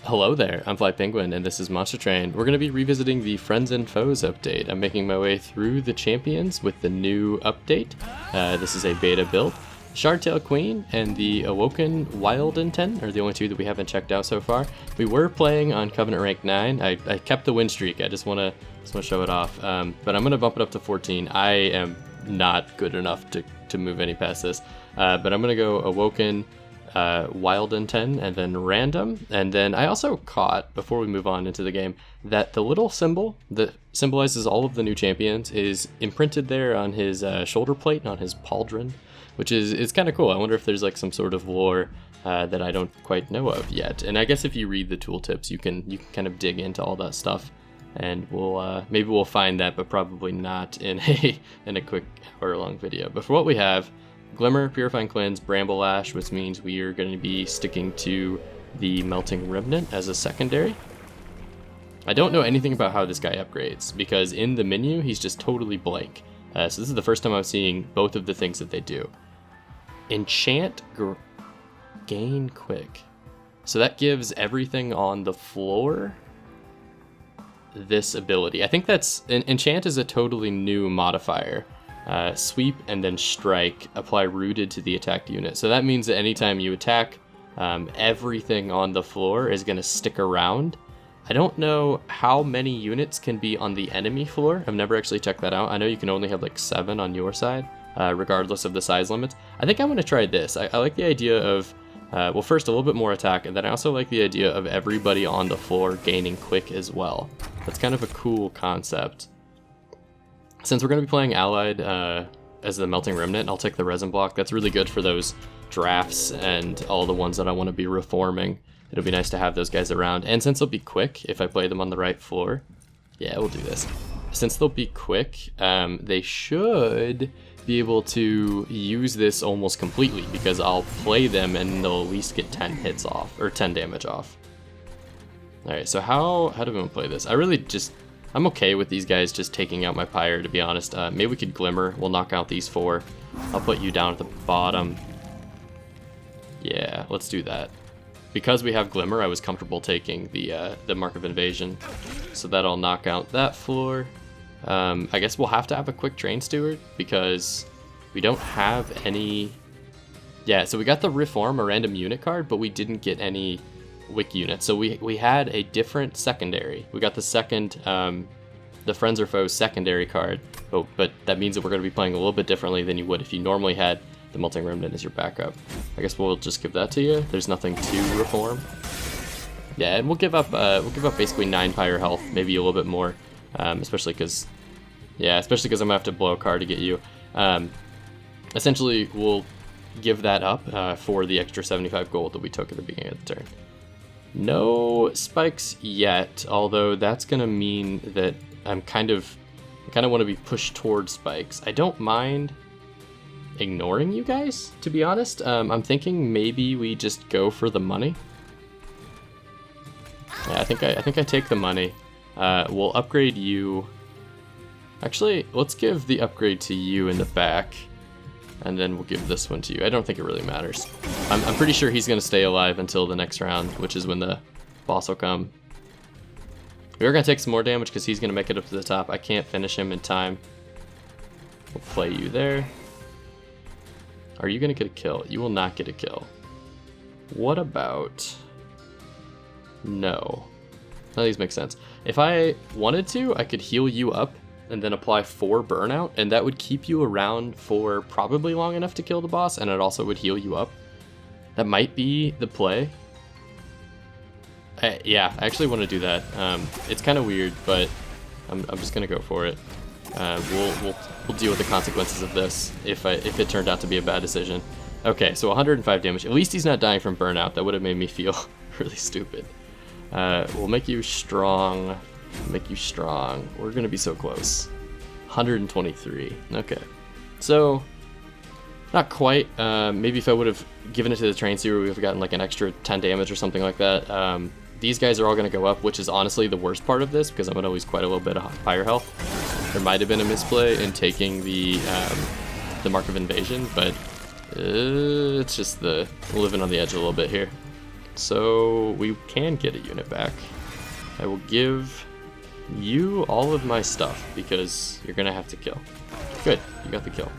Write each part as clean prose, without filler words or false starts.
Hello there, I'm Fly Penguin, and this is Monster Train. We're going to be revisiting the Friends and Foes update. I'm making my way through the champions with the new update. This is a beta build. Shardtail Queen and the Awoken Wyldenten are the only two that we haven't checked out so far. We were playing on Covenant rank 9. I kept the win streak. I just want to show it off. But I'm going to bump it up to 14. I am not good enough to move any past this. But I'm going to go Awoken, Wyldenten, and then random. And then I also caught, before we move on into the game, that the little symbol that symbolizes all of the new champions is imprinted there on his shoulder plate, on his pauldron, which is kind of cool. I wonder if there's like some sort of lore that I don't quite know of yet. And I guess if you read the tooltips, you can kind of dig into all that stuff, and we'll maybe we'll find that, but probably not in a quick hour-long video. But for what we have, Glimmer, Purifying Cleanse, Bramble Ash, which means we are going to be sticking to the Melting Remnant as a secondary. I don't know anything about how this guy upgrades, because in the menu, he's just totally blank. So this is the first time I'm seeing both of the things that they do. Enchant, Gain Quick. So that gives everything on the floor this ability. I think that's... Enchant is a totally new modifier. Sweep and then strike, apply rooted to the attacked unit. So that means that anytime you attack, everything on the floor is going to stick around. I don't know how many units can be on the enemy floor. I've never actually checked that out. I know you can only have like 7 on your side, regardless of the size limits. I think I'm going to try this. I like the idea of, well, first a little bit more attack, and then I also like the idea of everybody on the floor gaining quick as well. That's kind of a cool concept. Since we're going to be playing Allied as the Melting Remnant, I'll take the Resin Block. That's really good for those drafts and all the ones that I want to be reforming. It'll be nice to have those guys around. And since they'll be quick, if I play them on the right floor, yeah, we'll do this. Since they'll be quick, they should be able to use this almost completely, because I'll play them and they'll at least get 10 hits off, or 10 damage off. Alright, so how do we want to play this? I'm okay with these guys just taking out my Pyre, to be honest. Maybe we could Glimmer. We'll knock out these 4. I'll put you down at the bottom. Yeah, let's do that. Because we have Glimmer, I was comfortable taking the Mark of Invasion. So that'll knock out that floor. I guess we'll have to have a quick Train Steward, because we don't have any... Yeah, so we got the Reform, a random unit card, but we didn't get any Wick units. So we had a different secondary. We got the second, the Friends or Foes secondary card, but that means that we're going to be playing a little bit differently than you would if you normally had the Melting Remnant as your backup. I guess we'll just give that to you. There's nothing to reform. Yeah, and we'll give up basically 9 Pyre health, maybe a little bit more, especially because I'm gonna have to blow a card to get you. Essentially, we'll give that up for the extra 75 gold that we took at the beginning of the turn. No spikes yet, although that's gonna mean that I kind of want to be pushed towards spikes. I don't mind ignoring you guys, to be honest. I'm thinking maybe we just go for the money. Yeah, I think I take the money. We'll upgrade you. Actually, let's give the upgrade to you in the back, and then we'll give this one to you. I don't think it really matters. I'm pretty sure he's going to stay alive until the next round, which is when the boss will come. We are going to take some more damage because he's going to make it up to the top. I can't finish him in time. We'll play you there. Are you going to get a kill? You will not get a kill. What about... No. None of these make sense. If I wanted to, I could heal you up and then apply 4 burnout, and that would keep you around for probably long enough to kill the boss, and it also would heal you up. That might be the play. Yeah, I actually want to do that. It's kind of weird, but I'm just gonna go for it. We'll deal with the consequences of this if it turned out to be a bad decision. Okay, so 105 damage. At least he's not dying from burnout. That would have made me feel really stupid. We'll make you strong. Make you strong. We're gonna be so close. 123. Okay, so not quite. Maybe if I would have given it to the Train Steward, we would have gotten like an extra 10 damage or something like that. These guys are all gonna go up, which is honestly the worst part of this, because I'm gonna lose quite a little bit of fire health. There might have been a misplay in taking the Mark of Invasion, but it's just the living on the edge a little bit here. so we can get a unit back. I will give you all of my stuff because you're gonna have to kill. Good, you got the kill.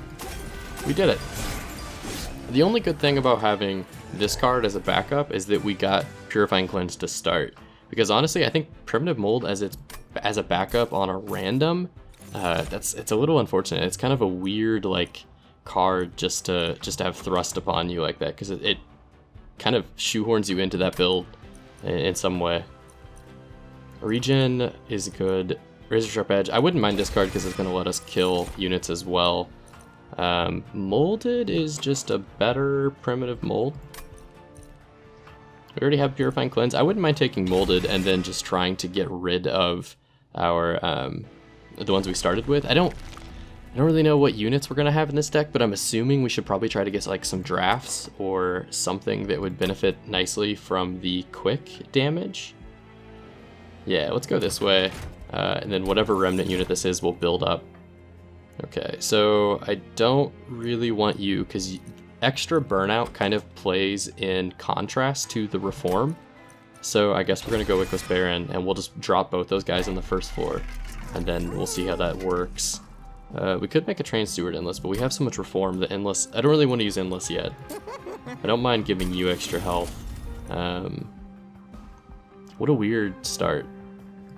We did it. The only good thing about having this card as a backup is that we got Purifying Cleanse to start. Because honestly, I think Primitive Mold as a backup on a random, it's a little unfortunate. It's kind of a weird like card just to have thrust upon you like that, because it kind of shoehorns you into that build in some way. Regen is good. Razor Sharp Edge. I wouldn't mind this card because it's going to let us kill units as well. Molded is just a better primitive mold. We already have Purifying Cleanse. I wouldn't mind taking Molded and then just trying to get rid of our the ones we started with. I don't really know what units we're gonna have in this deck, but I'm assuming we should probably try to get like some drafts or something that would benefit nicely from the quick damage. Yeah, let's go this way, and then whatever remnant unit this is, we'll build up. Okay, so I don't really want you, because extra burnout kind of plays in contrast to the reform. So I guess we're gonna go Wickless Baron, and we'll just drop both those guys on the first floor, and then we'll see how that works. We could make a Trained Steward Endless, but we have so much reform that Endless, I don't really want to use Endless yet. I don't mind giving you extra health. What a weird start.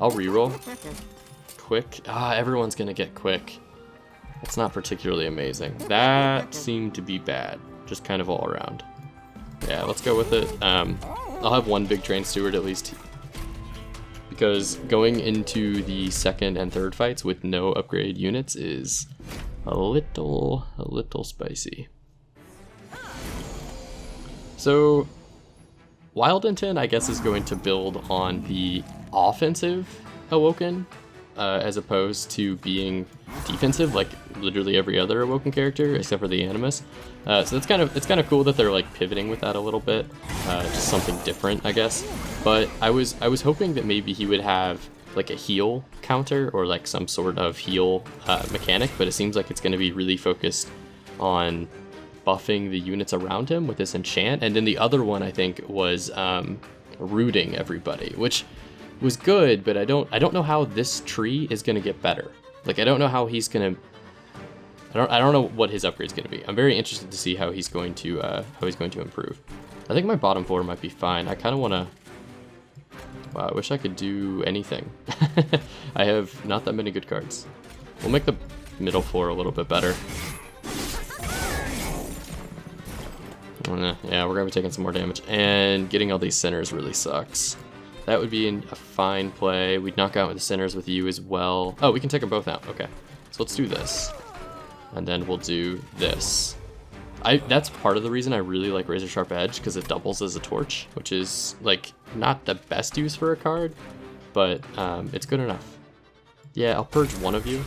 I'll reroll. Quick. Everyone's gonna get quick. It's not particularly amazing. That seemed to be bad, just kind of all around. Yeah, let's go with it. I'll have one big Trained Steward at least, because going into the second and third fights with no upgraded units is a little spicy. So Wyldenten, I guess, is going to build on the offensive Awoken, as opposed to being defensive like literally every other Awoken character except for the Animus. So it's kind of cool that they're like pivoting with that a little bit, just something different, I guess. But I was hoping that maybe he would have like a heal counter or like some sort of heal mechanic, but it seems like it's going to be really focused on buffing the units around him with this enchant. And then the other one I think was rooting everybody, which was good, but I don't know how this tree is gonna get better. Like I don't know how he's gonna. I don't know what his upgrade's gonna be. I'm very interested to see how he's going to improve. I think my bottom floor might be fine. I kind of want to. Wow, I wish I could do anything. I have not that many good cards. We'll make the middle floor a little bit better. Yeah, we're gonna be taking some more damage, and getting all these centers really sucks. That would be a fine play. We'd knock out the centers with you as well. Oh, we can take them both out. Okay, so let's do this, and then we'll do this. That's part of the reason I really like Razor Sharp Edge, because it doubles as a torch, which is like not the best use for a card, but it's good enough. Yeah, I'll purge one of you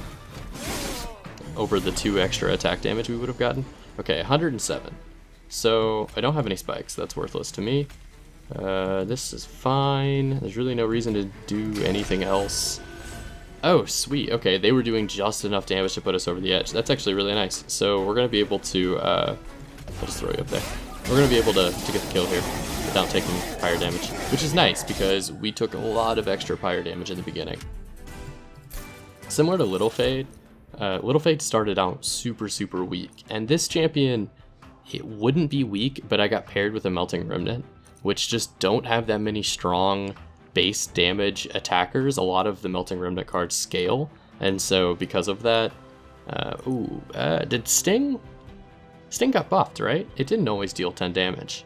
over the 2 extra attack damage we would have gotten. Okay, 107. So I don't have any spikes. That's worthless to me. This is fine. There's really no reason to do anything else. Oh, sweet. Okay, they were doing just enough damage to put us over the edge. That's actually really nice. So we're going to be able to... I'll just throw you up there. We're going to be able to get the kill here without taking pyre damage, which is nice because we took a lot of extra pyre damage in the beginning. Similar to Little Fade, Little Fade started out super weak. And this champion, it wouldn't be weak, but I got paired with a Melting Remnant, which just don't have that many strong base damage attackers. A lot of the Melting Remnant cards scale, and so because of that, did Sting? Sting got buffed, right? It didn't always deal 10 damage.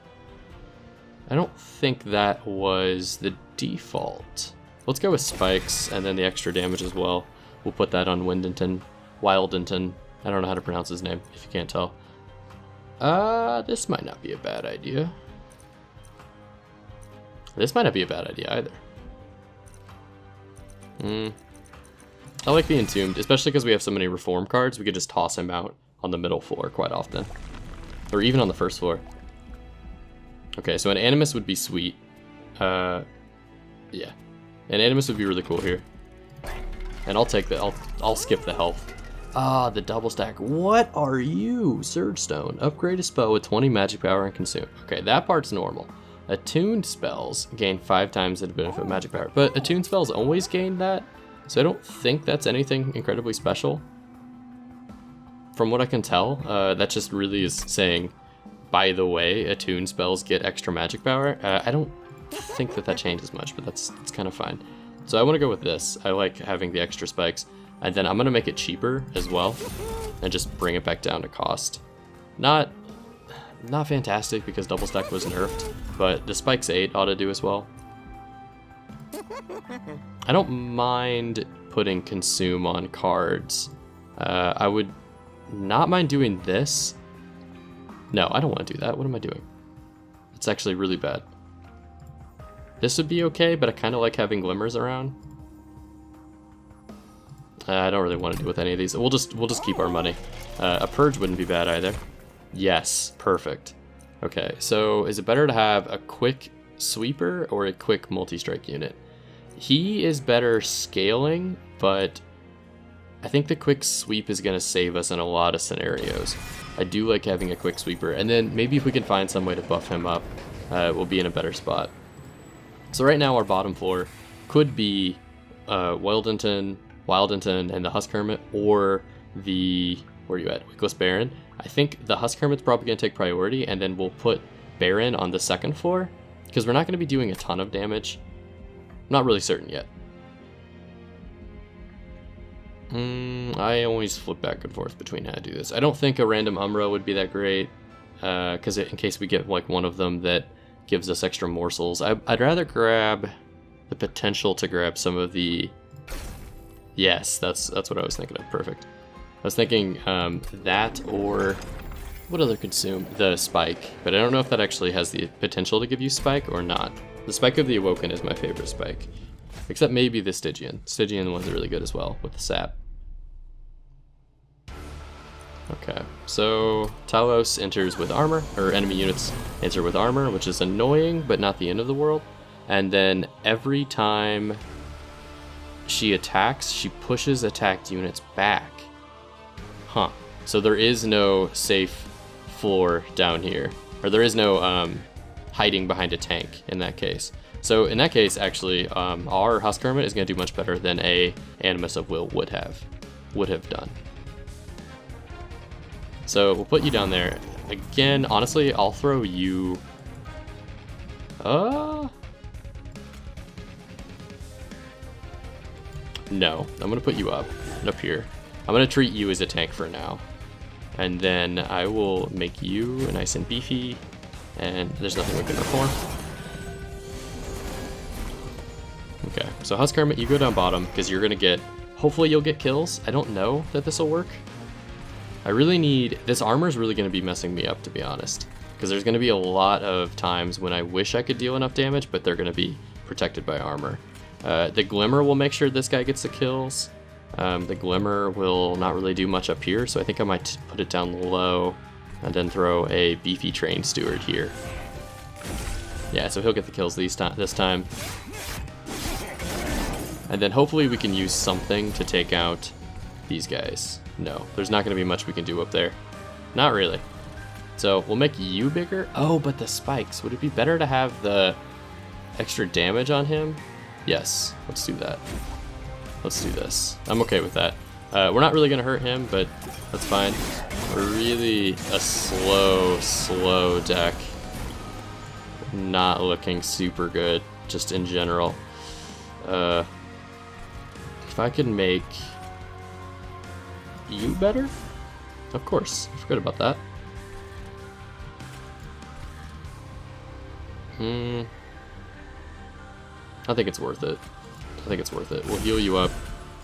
I don't think that was the default. Let's go with spikes, and then the extra damage as well. We'll put that on Wyldenten. I don't know how to pronounce his name, if you can't tell. This might not be a bad idea. This might not be a bad idea either. I like the Entombed, especially because we have so many Reform cards. We could just toss him out on the middle floor quite often. Or even on the first floor. Okay, so an Animus would be sweet. Yeah. An Animus would be really cool here. And I'll take the, I'll skip the health. The double stack. What are you? Surge Stone. Upgrade a spell with 20 magic power and consume. Okay, that part's normal. Attuned spells gain 5 times the benefit of magic power, but attuned spells always gain that, so I don't think that's anything incredibly special. From what I can tell, that just really is saying, by the way, attuned spells get extra magic power. I don't think that changes much, but it's kind of fine. So I want to go with this. I like having the extra spikes, and then I'm going to make it cheaper as well, and just bring it back down to cost. Not fantastic because double stack was nerfed, but the spikes 8 ought to do as well. I don't mind putting consume on cards. I would not mind doing this. No, I don't want to do that. What am I doing? It's actually really bad. This would be okay, but I kind of like having glimmers around. I don't really want to do with any of these. We'll just keep our money. A purge wouldn't be bad either. Yes, perfect. Okay, so is it better to have a quick sweeper or a quick multi-strike unit? He is better scaling, but I think the quick sweep is going to save us in a lot of scenarios. I do like having a quick sweeper, and then maybe if we can find some way to buff him up, we'll be in a better spot. So right now our bottom floor could be Wyldenten, and the Husk Hermit, or the, where are you at, Wickless Baron. I think the Husk Hermit's probably going to take priority, and then we'll put Baron on the second floor, because we're not going to be doing a ton of damage. I'm not really certain yet. I always flip back and forth between how to do this. I don't think a random Umbra would be that great, because in case we get like one of them that gives us extra morsels. I'd rather grab the potential to grab some of the... Yes, that's what I was thinking of. Perfect. I was thinking that, or what other consume? The spike, but I don't know if that actually has the potential to give you spike or not. The spike of the Awoken is my favorite spike, except maybe the Stygian. Stygian one's really good as well with the sap. Okay, so Talos enters with armor, or enemy units enter with armor, which is annoying, but not the end of the world. And then every time she attacks, she pushes attacked units back. Huh. So there is no safe floor down here, or there is no hiding behind a tank in that case. So in that case, actually, our Husk Hermit is going to do much better than a Animus of Will would have done. So we'll put you down there. Again, honestly, I'll throw you... No, I'm going to put you up here. I'm going to treat you as a tank for now. And then I will make you nice and beefy, and there's nothing we can reform. Okay, so Husk Hermit, you go down bottom, because you're going to get... Hopefully you'll get kills. I don't know that this will work. I really need... This armor is really going to be messing me up, to be honest. Because there's going to be a lot of times when I wish I could deal enough damage, but they're going to be protected by armor. The Glimmer will make sure this guy gets the kills. The Glimmer will not really do much up here, so I think I might put it down low and then throw a beefy Train Steward here. Yeah, so he'll get the kills this time. And then hopefully we can use something to take out these guys. No, there's not going to be much we can do up there. Not really. So we'll make you bigger. Oh, but the spikes. Would it be better to have the extra damage on him? Yes, let's do that. Let's do this. I'm okay with that. We're not really going to hurt him, but that's fine. We're really a slow deck. Not looking super good, just in general. If I can make you better? Of course, I forgot about that. I think it's worth it. We'll heal you up,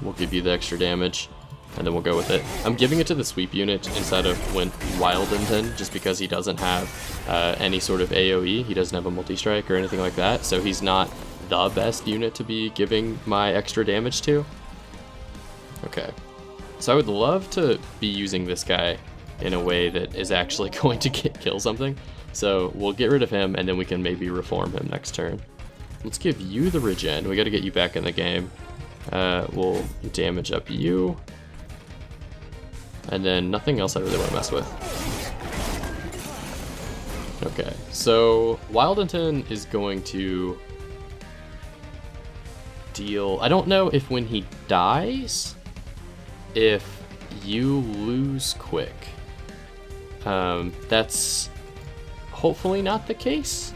we'll give you the extra damage, and then we'll go with it. I'm giving it to the sweep unit instead of Wyldenten, just because he doesn't have any sort of AoE. He doesn't have a multi-strike or anything like that, so he's not the best unit to be giving my extra damage to. Okay. So I would love to be using this guy in a way that is actually going to kill something. So we'll get rid of him, and then we can maybe reform him next turn. Let's give you the regen. We got to get you back in the game. We'll damage up you. And then nothing else I really want to mess with. Okay, so Wyldenten is going to deal... I don't know if when he dies, if you lose quick. That's hopefully not the case,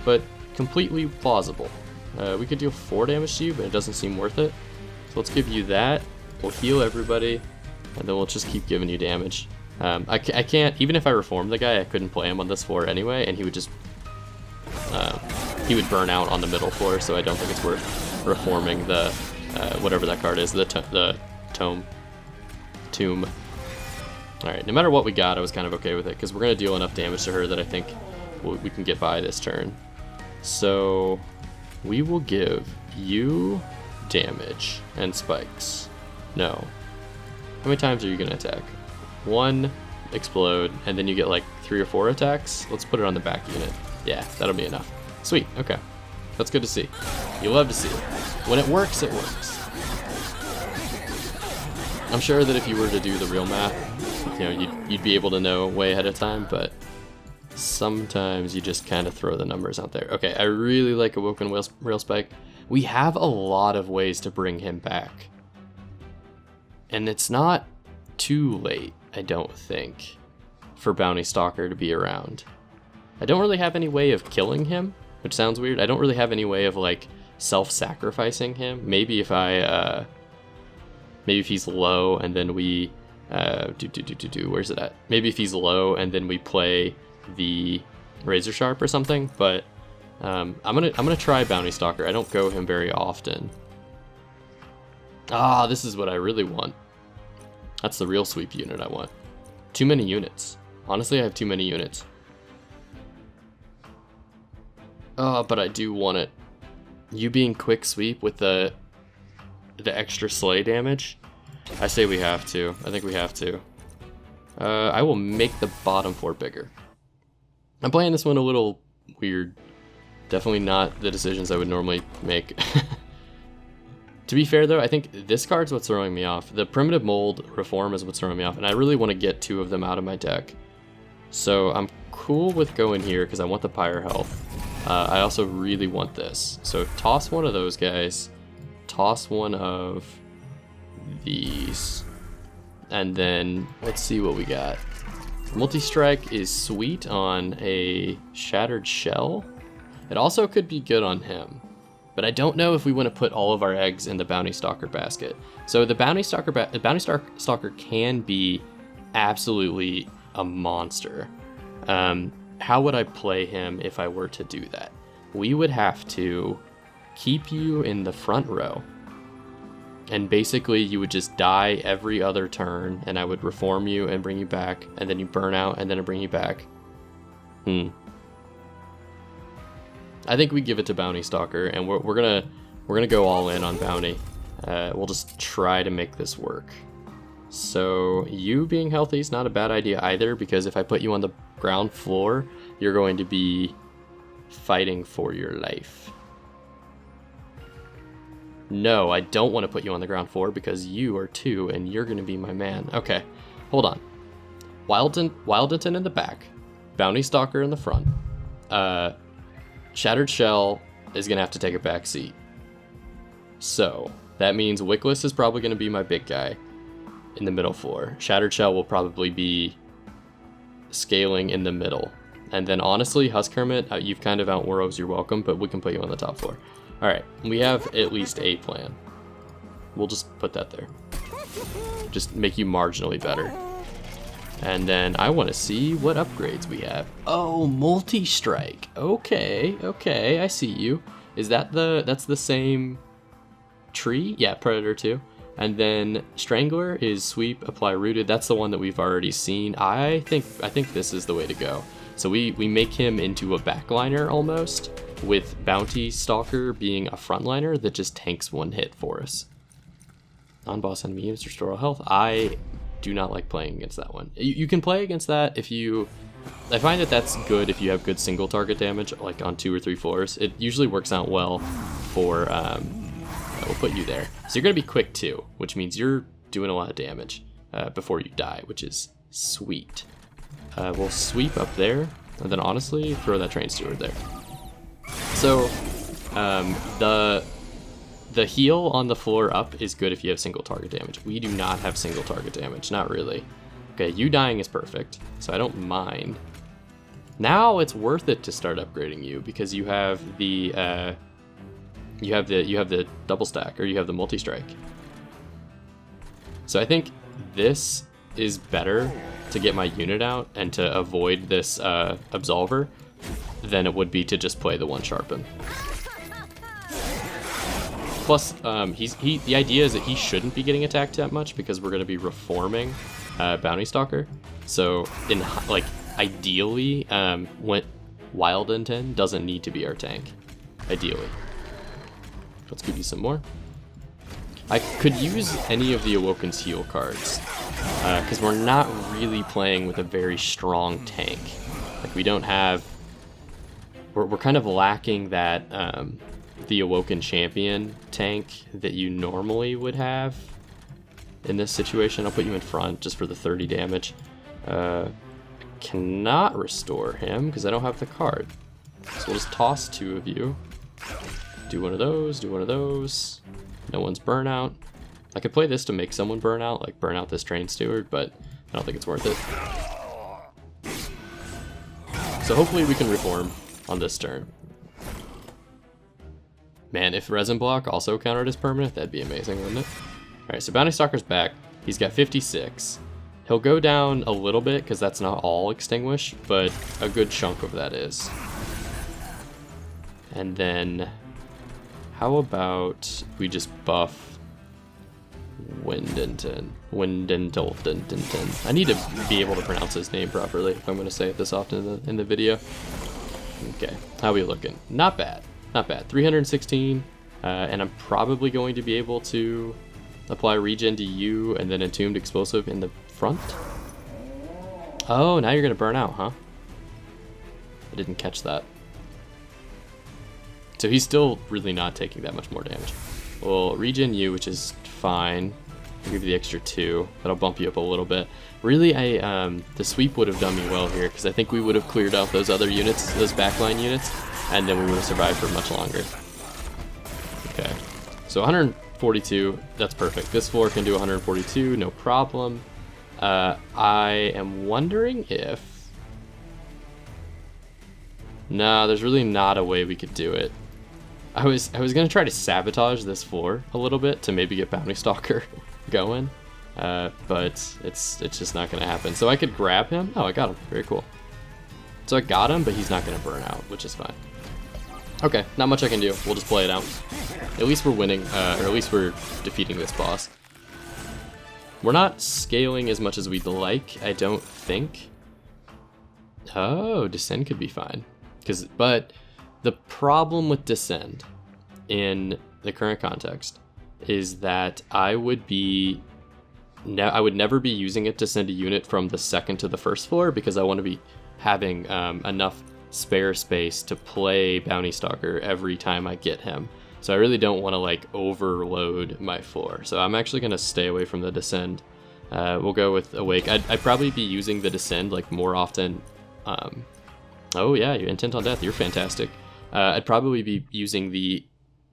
but completely plausible. We could deal 4 damage to you, but it doesn't seem worth it. So let's give you that. We'll heal everybody, and then we'll just keep giving you damage. I can't, even if I reformed the guy, I couldn't play him on this floor anyway, and he would just, he would burn out on the middle floor, so I don't think it's worth reforming the, whatever that card is, the tomb. Alright, no matter what we got, I was kind of okay with it, because we're going to deal enough damage to her that I think we can get by this turn. So, we will give you damage and spikes. No. How many times are you going to attack? 1, explode, and then you get like 3 or 4 attacks. Let's put it on the back unit. Yeah, that'll be enough. Sweet, okay. That's good to see. You love to see it. When it works, it works. I'm sure that if you were to do the real math, you know, you'd be able to know way ahead of time, but sometimes you just kind of throw the numbers out there. Okay, I really like Awoken Rail Spike. We have a lot of ways to bring him back. And it's not too late, I don't think, for Bounty Stalker to be around. I don't really have any way of killing him, which sounds weird. I don't really have any way of like self-sacrificing him. Maybe if maybe if he's low and then we where's it at? Maybe if he's low and then we play the Razor Sharp or something. But I'm gonna try Bounty Stalker. I don't go him very often. Ah, this is what I really want. That's the real sweep unit I want. Too many units. Honestly, I have too many units. Oh, but I do want it. You being quick sweep with the extra slay damage? I say we have to. I think we have to. I will make the bottom 4 bigger. I'm playing this one a little weird. Definitely not the decisions I would normally make. To be fair though, I think this card's what's throwing me off. The Primitive Mold Reform is what's throwing me off, and I really want to get 2 of them out of my deck. So I'm cool with going here because I want the Pyre health. I also really want this. So toss one of those guys, toss one of these, and then let's see what we got. Multi-strike is sweet on a Shattered Shell. It also could be good on him. But I don't know if we want to put all of our eggs in the Bounty Stalker basket. So the Bounty Stalker can be absolutely a monster. How would I play him if I were to do that? We would have to keep you in the front row. And basically you would just die every other turn, and I would reform you and bring you back, and then you burn out, and then I bring you back. I think we give it to Bounty Stalker, and we're gonna go all in on Bounty. We'll just try to make this work. So you being healthy is not a bad idea either, because if I put you on the ground floor, you're going to be fighting for your life. No, I don't want to put you on the ground floor because you are 2 and you're going to be my man. Okay, hold on. Wyldenten in the back, Bounty Stalker in the front. Shattered Shell is going to have to take a back seat. So that means Wickless is probably going to be my big guy in the middle floor. Shattered Shell will probably be scaling in the middle. And then honestly, Husk Hermit, you've kind of outworrows your welcome, but we can put you on the top floor. Alright, we have at least a plan. We'll just put that there. Just make you marginally better. And then I want to see what upgrades we have. Oh, multi-strike. Okay, I see you. Is that that's the same tree? Yeah, Predator 2. And then Strangler is sweep, apply rooted. That's the one that we've already seen. I think this is the way to go. So we make him into a backliner almost, with Bounty Stalker being a frontliner that just tanks 1 hit for us. Non-boss enemy units restore all health. I do not like playing against that one. You can play against that if you... I find that that's good if you have good single target damage, like on 2 or 3 floors. It usually works out well for... we'll put you there. So you're going to be quick too, which means you're doing a lot of damage before you die, which is sweet. We'll sweep up there. And then honestly, throw that train steward there. So the heal on the floor up is good if you have single target damage. We do not have single target damage, not really. Okay, you dying is perfect, so I don't mind. Now it's worth it to start upgrading you because you have the double stack, or you have the multi-strike. So I think this is better to get my unit out and to avoid this absolver than it would be to just play the one sharpen. Plus, the idea is that he shouldn't be getting attacked that much because we're going to be reforming Bounty Stalker. So, ideally, when Wyldenten doesn't need to be our tank. Ideally. Let's give you some more. I could use any of the Awoken's heal cards because we're not really playing with a very strong tank. Like, we don't have... We're kind of lacking that... the Awoken champion tank that you normally would have in this situation. I'll put you in front just for the 30 damage. Cannot restore him because I don't have the card. So we'll just toss 2 of you. Do one of those, do one of those. No one's burnout. I could play this to make someone burn out, like burn out this train steward, but I don't think it's worth it. So hopefully we can reform on this turn. Man, if Resin Block also counted as permanent, that'd be amazing, wouldn't it? Alright, so Bounty Stalker's back. He's got 56. He'll go down a little bit, because that's not all Extinguish, but a good chunk of that is. And then, how about we just buff Wyldenten? I need to be able to pronounce his name properly if I'm going to say it this often in the video. Okay, how are we looking? Not bad. Not bad. 316, and I'm probably going to be able to apply regen to you and then Entombed Explosive in the front. Oh, now you're going to burn out, huh? I didn't catch that. So he's still really not taking that much more damage. Well, regen you, which is fine. I'll give you the extra 2. That'll bump you up a little bit. Really, the sweep would have done me well here because I think we would have cleared out those other units, those backline units, and then we would have survived for much longer. Okay, so 142, that's perfect. This floor can do 142, no problem. I am wondering if... No, there's really not a way we could do it. I was gonna try to sabotage this floor a little bit to maybe get Bounty Stalker going, but it's just not gonna happen. So I could grab him. Oh, I got him. Very cool. So I got him, but he's not gonna burn out, which is fine. Okay, not much I can do. We'll just play it out. At least we're winning, or at least we're defeating this boss. We're not scaling as much as we'd like, I don't think. Oh, Descend could be fine. But the problem with Descend in the current context is that I would never be using it to send a unit from the second to the first floor because I want to be having enough spare space to play Bounty Stalker every time I get him. So I really don't want to like overload my floor. So I'm actually going to stay away from the Descend. We'll go with Awake. I'd probably be using the Descend like more often. Oh yeah, you're Intent on Death. You're fantastic. I'd probably be using the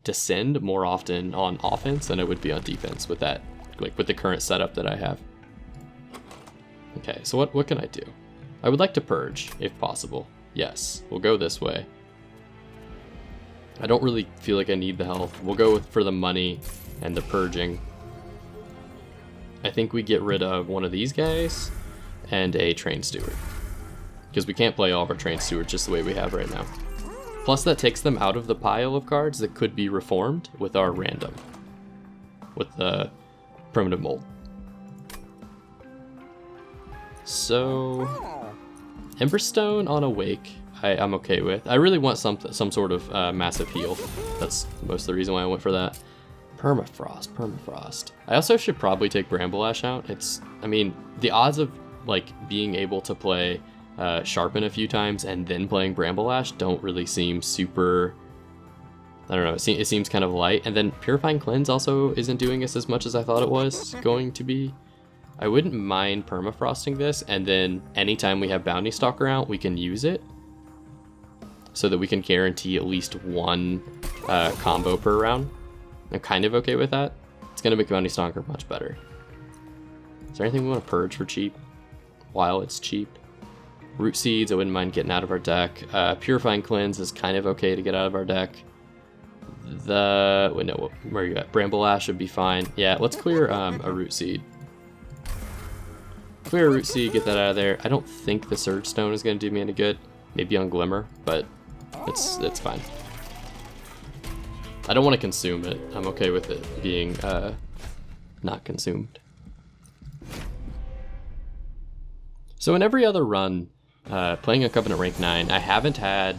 Descend more often on offense than I would be on defense with that, like with the current setup that I have. Okay, so what can I do? I would like to purge if possible. Yes, we'll go this way. I don't really feel like I need the health. We'll go for the money and the purging. I think we get rid of one of these guys and a train steward. Because we can't play all of our train stewards just the way we have right now. Plus that takes them out of the pile of cards that could be reformed with our random. With the primitive mold. So... Emberstone on Awake, I'm okay with. I really want some sort of massive heal. That's most of the reason why I went for that. Permafrost. I also should probably take Bramble Ash out. I mean, the odds of like being able to play Sharpen a few times and then playing Bramble Ash don't really seem super... I don't know, it seems kind of light. And then Purifying Cleanse also isn't doing us as much as I thought it was going to be. I wouldn't mind permafrosting this, and then anytime we have Bounty Stalker out, we can use it. so that we can guarantee at least one combo per round. I'm kind of okay with that. It's going to make Bounty Stalker much better. Is there anything we want to purge for cheap while it's cheap? Root Seeds, I wouldn't mind getting out of our deck. Purifying Cleanse is kind of okay to get out of our deck. Wait, no, where are you at? Bramble Ash should be fine. Yeah, let's clear a Root Seed. Clear a Root Seed, get that out of there. I don't think the Surge Stone is going to do me any good. Maybe on Glimmer, but it's fine. I don't want to consume it. I'm okay with it being not consumed. So in every other run, playing a Covenant rank 9, I haven't had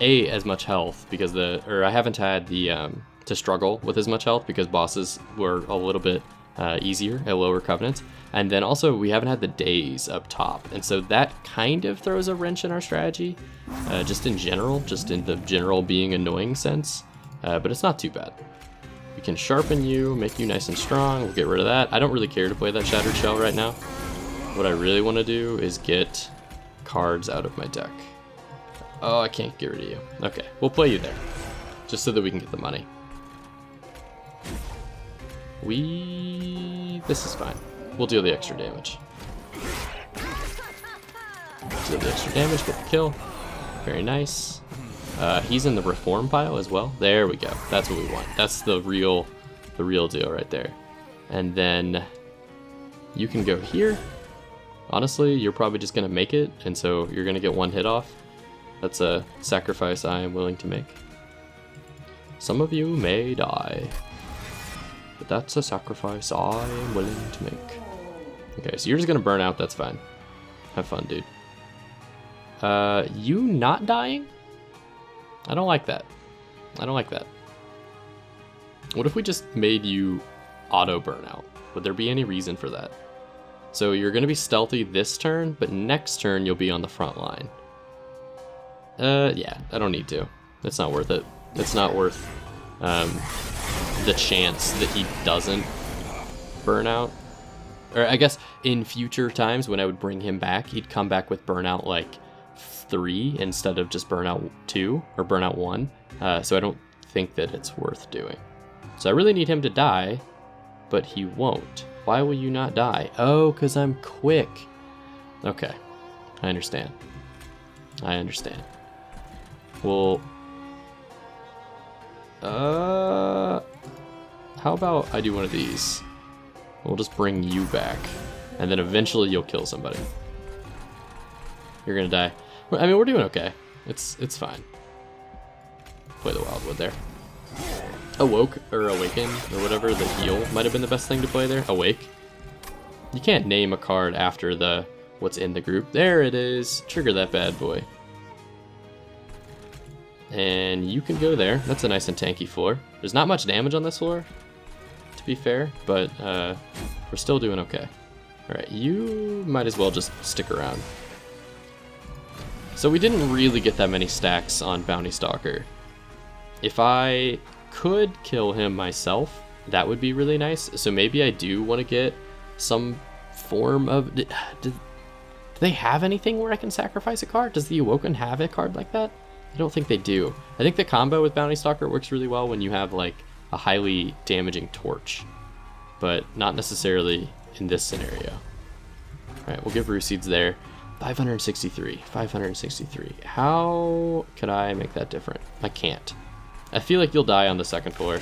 as much health because I haven't had the to struggle with as much health because bosses were a little bit easier at lower Covenants, and then also we haven't had the days up top, and so that kind of throws a wrench in our strategy, just in the general being annoying sense, but it's not too bad. We can sharpen you, make you nice and strong. We'll get rid of that. I don't really care to play that Shattered Shell right now. What I really want to do is get cards out of my deck. Oh, I can't get rid of you. Okay, we'll play you there, just so that we can get the money. This is fine. We'll deal the extra damage. Deal the extra damage, get the kill. Very nice. He's in the reform pile as well. There we go. That's what we want. That's the real deal right there. And then you can go here. Honestly, you're probably just gonna make it, and so you're gonna get one hit off. That's a sacrifice I am willing to make. Some of you may die, but that's a sacrifice I am willing to make. Okay, so you're just gonna burn out, that's fine. Have fun, dude. You not dying? I don't like that. I don't like that. What if we just made you auto burnout? Would there be any reason for that? So you're gonna be stealthy this turn, but next turn you'll be on the front line. Yeah, I don't need to. It's not worth it. It's not worth the chance that he doesn't burn out. Or I guess in future times when I would bring him back, he'd come back with burnout like 3 instead of just burnout 2 or burnout 1. So I don't think that it's worth doing. So I really need him to die, but he won't. Why will you not die? Oh, because I'm quick. Okay, I understand. I understand. Well, how about I do one of these? We'll just bring you back, and then eventually you'll kill somebody. You're gonna die. I mean, we're doing okay. It's fine. Play the Wildwood there. Awoken or whatever, the heal might have been the best thing to play there. Awake. You can't name a card after what's in the group. There it is. Trigger that bad boy. And you can go there. That's a nice and tanky floor. There's not much damage on this floor, to be fair, but we're still doing okay. Alright, you might as well just stick around. So we didn't really get that many stacks on Bounty Stalker. If I could kill him myself, that would be really nice. So maybe I do want to get some form of... Do they have anything where I can sacrifice a card? Does the Awoken have a card like that? I don't think they do. I think the combo with Bounty Stalker works really well when you have like a highly damaging torch, but not necessarily in this scenario. Alright, we'll give Root Seeds there. 563, 563. How could I make that different? I can't. I feel like you'll die on the second floor.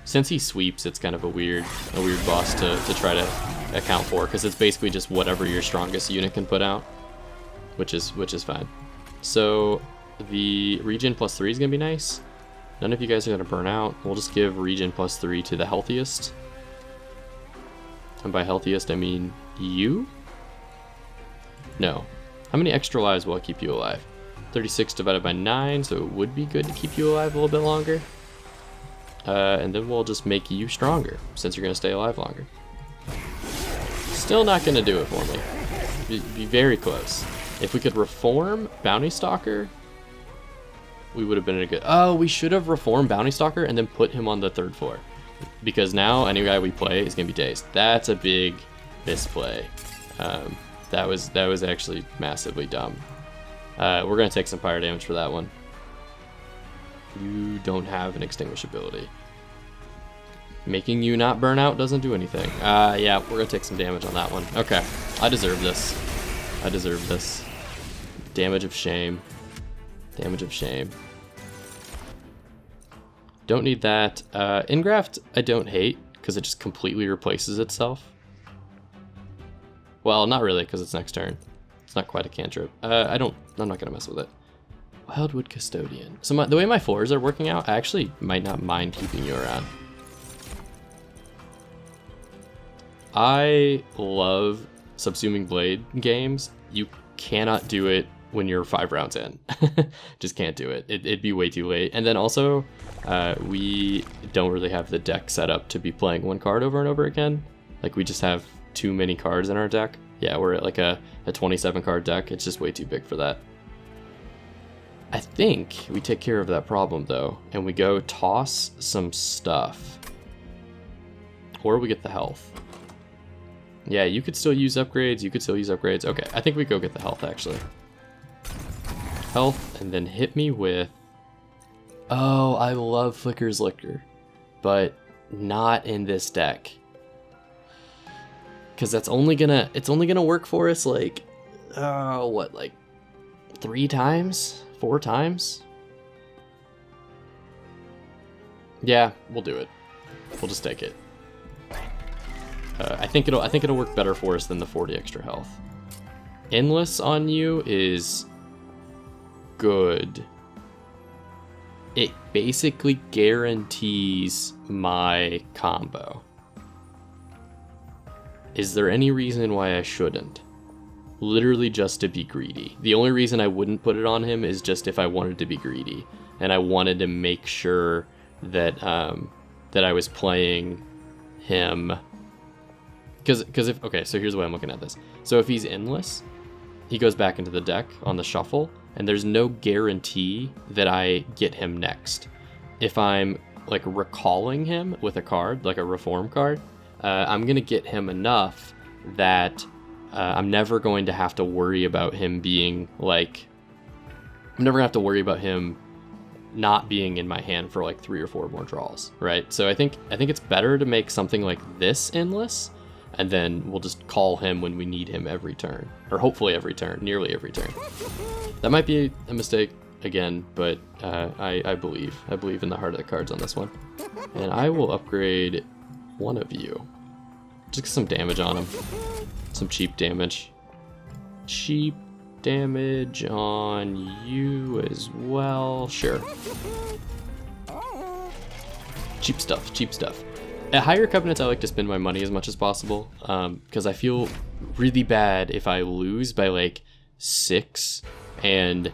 Since he sweeps, it's kind of a weird boss to try to account for, because it's basically just whatever your strongest unit can put out, which is fine. So the regen +3 is gonna be nice. None of you guys are gonna burn out. We'll just give regen +3 to the healthiest, and by healthiest I mean you. No. How many extra lives will I keep you alive? 36 divided by 9, so it would be good to keep you alive a little bit longer. And then we'll just make you stronger, since you're going to stay alive longer. Still not going to do it for me. Be very close. If we could reform Bounty Stalker, we would have been in a good... Oh, we should have reformed Bounty Stalker and then put him on the 3rd floor. Because now any guy we play is going to be dazed. That's a big misplay. That was actually massively dumb. We're going to take some fire damage for that one. You don't have an extinguish ability. Making you not burn out doesn't do anything. Yeah, we're gonna take some damage on that one. Okay, I deserve this. I deserve this. Damage of shame. Damage of shame. Don't need that. Ingraft I don't hate, because it just completely replaces itself. Well, not really, because it's next turn. It's not quite a cantrip. I'm not gonna mess with it. Wildwood Custodian. So the way my floors are working out, I actually might not mind keeping you around. I love Subsuming Blade games. You cannot do it when you're 5 rounds in. Just can't do it. It'd be way too late. And then also, we don't really have the deck set up to be playing one card over and over again. Like, we just have too many cards in our deck. Yeah, we're at like a 27 card deck. It's just way too big for that. I think we take care of that problem though, and we go toss some stuff. Or we get the health. Yeah, you could still use upgrades, you could still use upgrades. Okay, I think we go get the health actually. Health, and then hit me with... Oh, I love Flicker's Liquor, but not in this deck. Because it's only gonna work for us like, what, like 3 times? 4 times? Yeah, we'll do it. We'll just take it. I think it'll work better for us than the 40 extra health. Endless on you is good. It basically guarantees my combo. Is there any reason why I shouldn't? Literally just to be greedy. The only reason I wouldn't put it on him is just if I wanted to be greedy, and I wanted to make sure that that I was playing him. Because if, okay, so here's the way I'm looking at this. So if he's endless, he goes back into the deck on the shuffle, and there's no guarantee that I get him next. If I'm like recalling him with a card, like a reform card, I'm gonna get him enough that I'm never going to have to worry about him being like, I'm never gonna have to worry about him not being in my hand for like 3 or 4 more draws, right? So I think it's better to make something like this endless, and then we'll just call him when we need him every turn, or hopefully every turn, nearly every turn. That might be a mistake again, but I believe in the heart of the cards on this one, and I will upgrade one of you. Just get some damage on him. Some cheap damage. Cheap damage on you as well. Sure. Cheap stuff, cheap stuff. At higher covenants, I like to spend my money as much as possible, because I feel really bad if I lose by like 6, and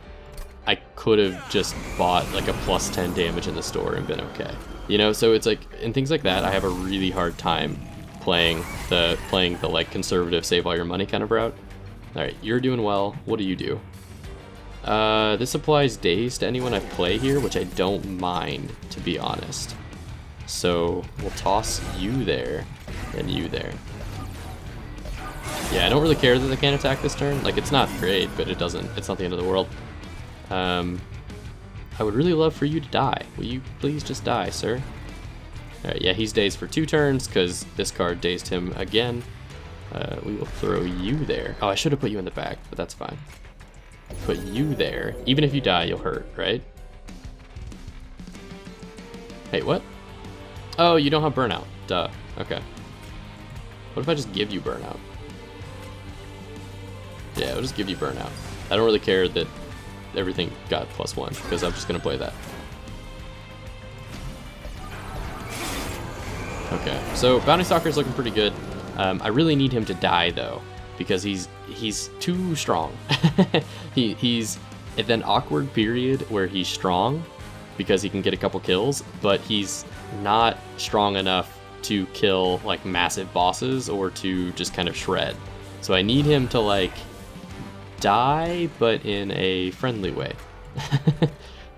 I could have just bought like a plus 10 damage in the store and been okay. You know, so it's like, in things like that, I have a really hard time playing the like conservative save all your money kind of route. All right, you're doing well. What do you do? This applies days to anyone I play here, which I don't mind, to be honest. So we'll toss you there and you there. Yeah, I don't really care that they can't attack this turn. Like, it's not great, but it's not the end of the world. I would really love for you to die. Will you please just die, sir? Alright, yeah, he's dazed for 2 turns because this card dazed him again. We will throw you there. Oh, I should have put you in the back, but that's fine. Put you there. Even if you die, you'll hurt, right? Hey, what? Oh, you don't have burnout. Duh. Okay. What if I just give you burnout? Yeah, I'll just give you burnout. I don't really care that everything got +1, because I'm just gonna play that. Okay, so Bounty Stalker's looking pretty good. I really need him to die though, because he's too strong. he's at an awkward period where he's strong because he can get a couple kills, but he's not strong enough to kill like massive bosses or to just kind of shred. So I need him to like die, but in a friendly way.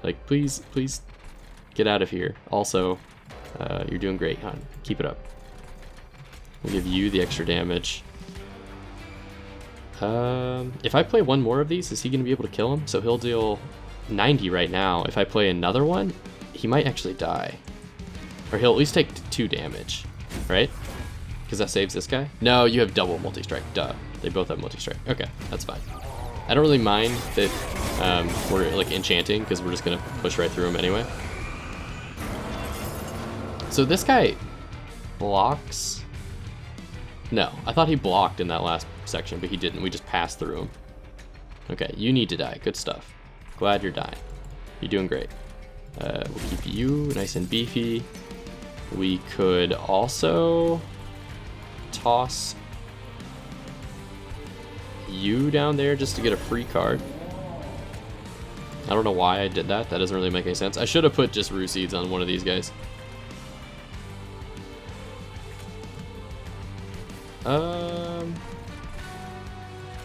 Like, please get out of here. Also, you're doing great, hon. Keep it up. We'll give you the extra damage. If I play one more of these, is he going to be able to kill him? So he'll deal 90 right now. If I play another one, he might actually die. Or he'll at least take 2 damage, right? Because that saves this guy. No, you have double multi-strike, duh. They both have multi-strike. Okay, that's fine. I don't really mind that we're like enchanting, because we're just gonna push right through him anyway. So this guy blocks. No, I thought he blocked in that last section, but he didn't. We just passed through him. Okay, you need to die. Good stuff. Glad you're dying. You're doing great. We'll keep you nice and beefy. We could also toss you down there just to get a free card. I don't know why I did that. That doesn't really make any sense. I should have put just Rue Seeds on one of these guys.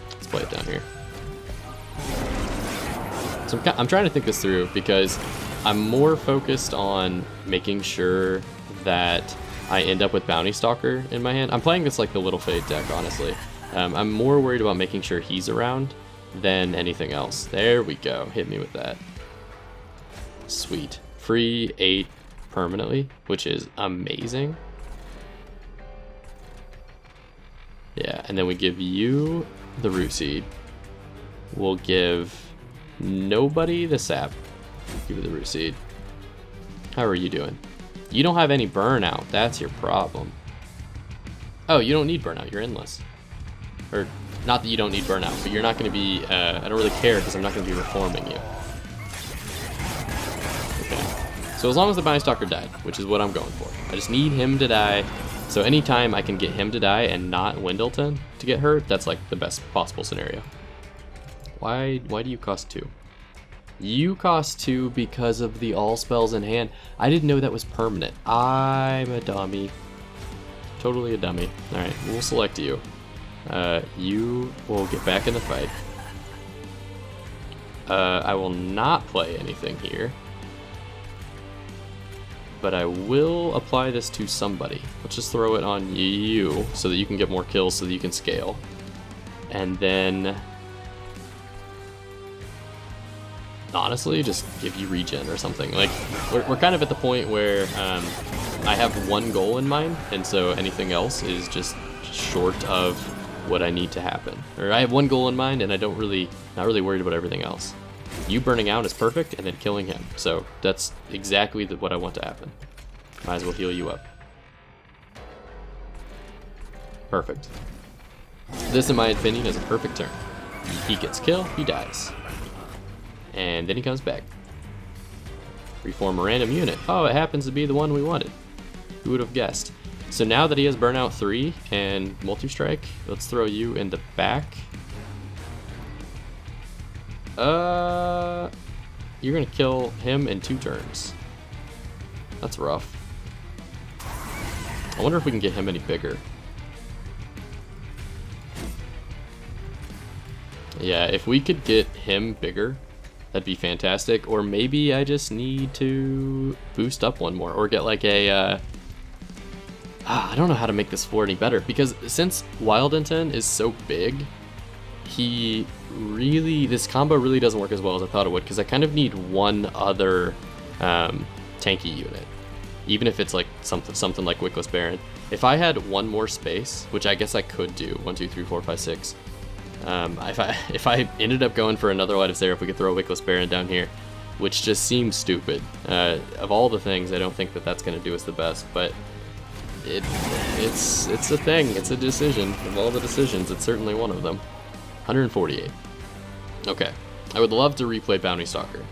Let's play it down here. So I'm trying to think this through, because I'm more focused on making sure that I end up with Bounty Stalker in my hand. I'm playing this like the Little Fade deck, honestly. I'm more worried about making sure he's around than anything else. There we go. Hit me with that. Sweet. Free 8 permanently, which is amazing. Yeah, and then we give you the Root Seed. We'll give nobody the Sap. Give you the Root Seed. How are you doing? You don't have any burnout. That's your problem. Oh, you don't need burnout. You're endless. Or, not that you don't need burnout, but you're not going to be... I don't really care, because I'm not going to be reforming you. Okay. So as long as the Bounty Stalker died, which is what I'm going for. I just need him to die. So anytime I can get him to die and not Wyldenten to get hurt, that's like the best possible scenario. Why do you cost 2? You cost 2 because of the all spells in hand. I didn't know that was permanent. I'm a dummy. Totally a dummy. Alright, we'll select you. You will get back in the fight. I will not play anything here. But I will apply this to somebody. Let's just throw it on you so that you can get more kills, so that you can scale. And then, honestly, just give you regen or something. Like, we're kind of at the point where I have one goal in mind, and so anything else is just short of what I need to happen. Or I have one goal in mind, and not really worried about everything else. You burning out is perfect, and then killing him. So that's exactly what I want to happen. Might as well heal you up. Perfect. This, in my opinion, is a perfect turn. He gets killed, he dies. And then he comes back. Reform a random unit. Oh, it happens to be the one we wanted. Who would have guessed? So now that he has Burnout 3 and Multi-Strike, let's throw you in the back. You're gonna kill him in 2 turns. That's rough. I wonder if we can get him any bigger. Yeah, if we could get him bigger, that'd be fantastic. Or maybe I just need to boost up one more, or get like a I don't know how to make this floor any better, because since Wyldenten is so big, this combo really doesn't work as well as I thought it would, because I kind of need one other tanky unit, even if it's like something like Wickless Baron. If I had one more space, which I guess I could do, 1, 2, 3, 4, 5, 6. If I ended up going for another Light of Seraph, we could throw a Wickless Baron down here, which just seems stupid. Of all the things, I don't think that that's going to do us the best, but it's a thing. It's a decision. Of all the decisions, it's certainly one of them. 148. Okay. I would love to replay Bounty Stalker.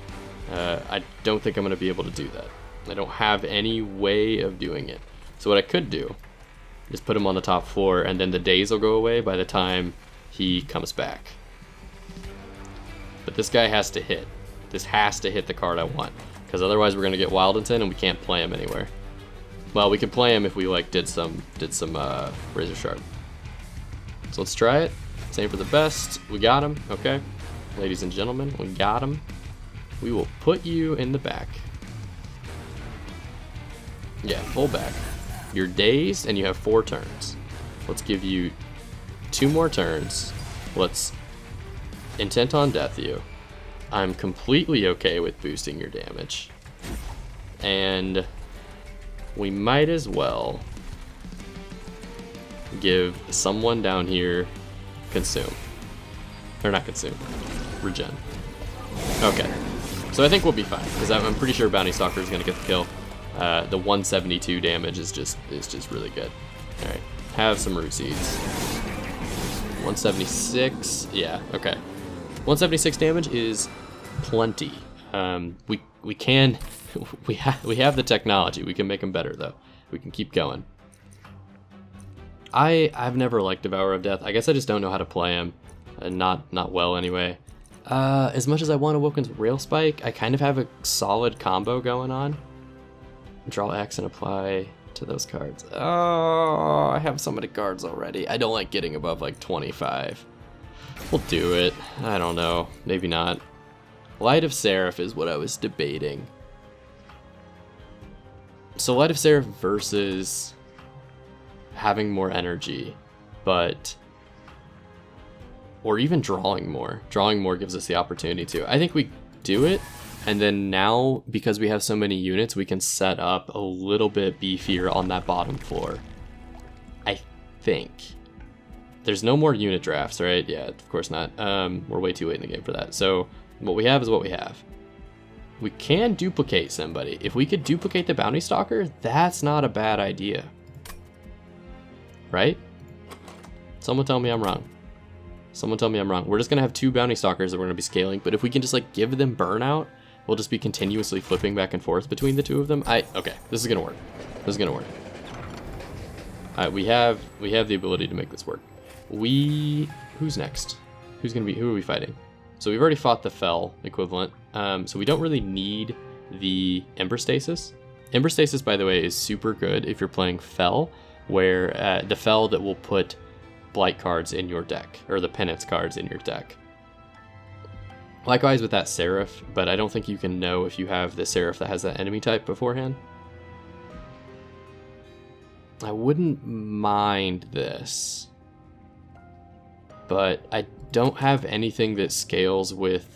I don't think I'm going to be able to do that. I don't have any way of doing it. So what I could do is put him on the top floor, and then the days will go away by the time he comes back. But this guy has to hit. This has to hit the card I want, because otherwise we're going to get Wyldenten and we can't play him anywhere. Well, we could play him if we like did some Razor Sharp. So let's try it. Same for the best. We got him. Okay, ladies and gentlemen, we got him. We will put you in the back. Yeah, full back. You're dazed and you have 4 turns. Let's give you 2 more turns. Let's Intent on Death you. I'm completely okay with boosting your damage. And we might as well give someone down here consume. Or not consume, regen. Okay, so I think we'll be fine, because I'm pretty sure Bounty Stalker is going to get the kill. The 172 damage is just really good. Alright, have some root seeds. 176, yeah, okay. 176 damage is plenty. We can, we have the technology. We can make them better though. We can keep going. I've never liked Devourer of Death. I guess I just don't know how to play him. Not well anyway. As much as I want Awoken's Rail Spike, I kind of have a solid combo going on. Draw X and apply to those cards. Oh, I have so many cards already. I don't like getting above like 25. We'll do it. I don't know. Maybe not. Light of Seraph is what I was debating. So Light of Seraph versus having more energy, but... or even drawing more. Drawing more gives us the opportunity to. I think we do it, and then now, because we have so many units, we can set up a little bit beefier on that bottom floor. I think. There's no more unit drafts, right? Yeah, of course not. We're way too late in the game for that. So what we have is what we have. We can duplicate somebody. If we could duplicate the Bounty Stalker, that's not a bad idea. Right? Someone tell me I'm wrong. Someone tell me I'm wrong. We're just gonna have 2 Bounty Stalkers that we're gonna be scaling, but if we can just like give them burnout, we'll just be continuously flipping back and forth between the 2 of them. Okay, this is gonna work. This is gonna work. Alright, we have the ability to make this work. Who's next? Who are we fighting? So we've already fought the Fel equivalent, so we don't really need the Ember Stasis. Ember Stasis, by the way, is super good if you're playing Fel, where the Fel that will put Blight cards in your deck, or the Penance cards in your deck. Likewise with that Seraph, but I don't think you can know if you have the Seraph that has that enemy type beforehand. I wouldn't mind this, but I don't have anything that scales with...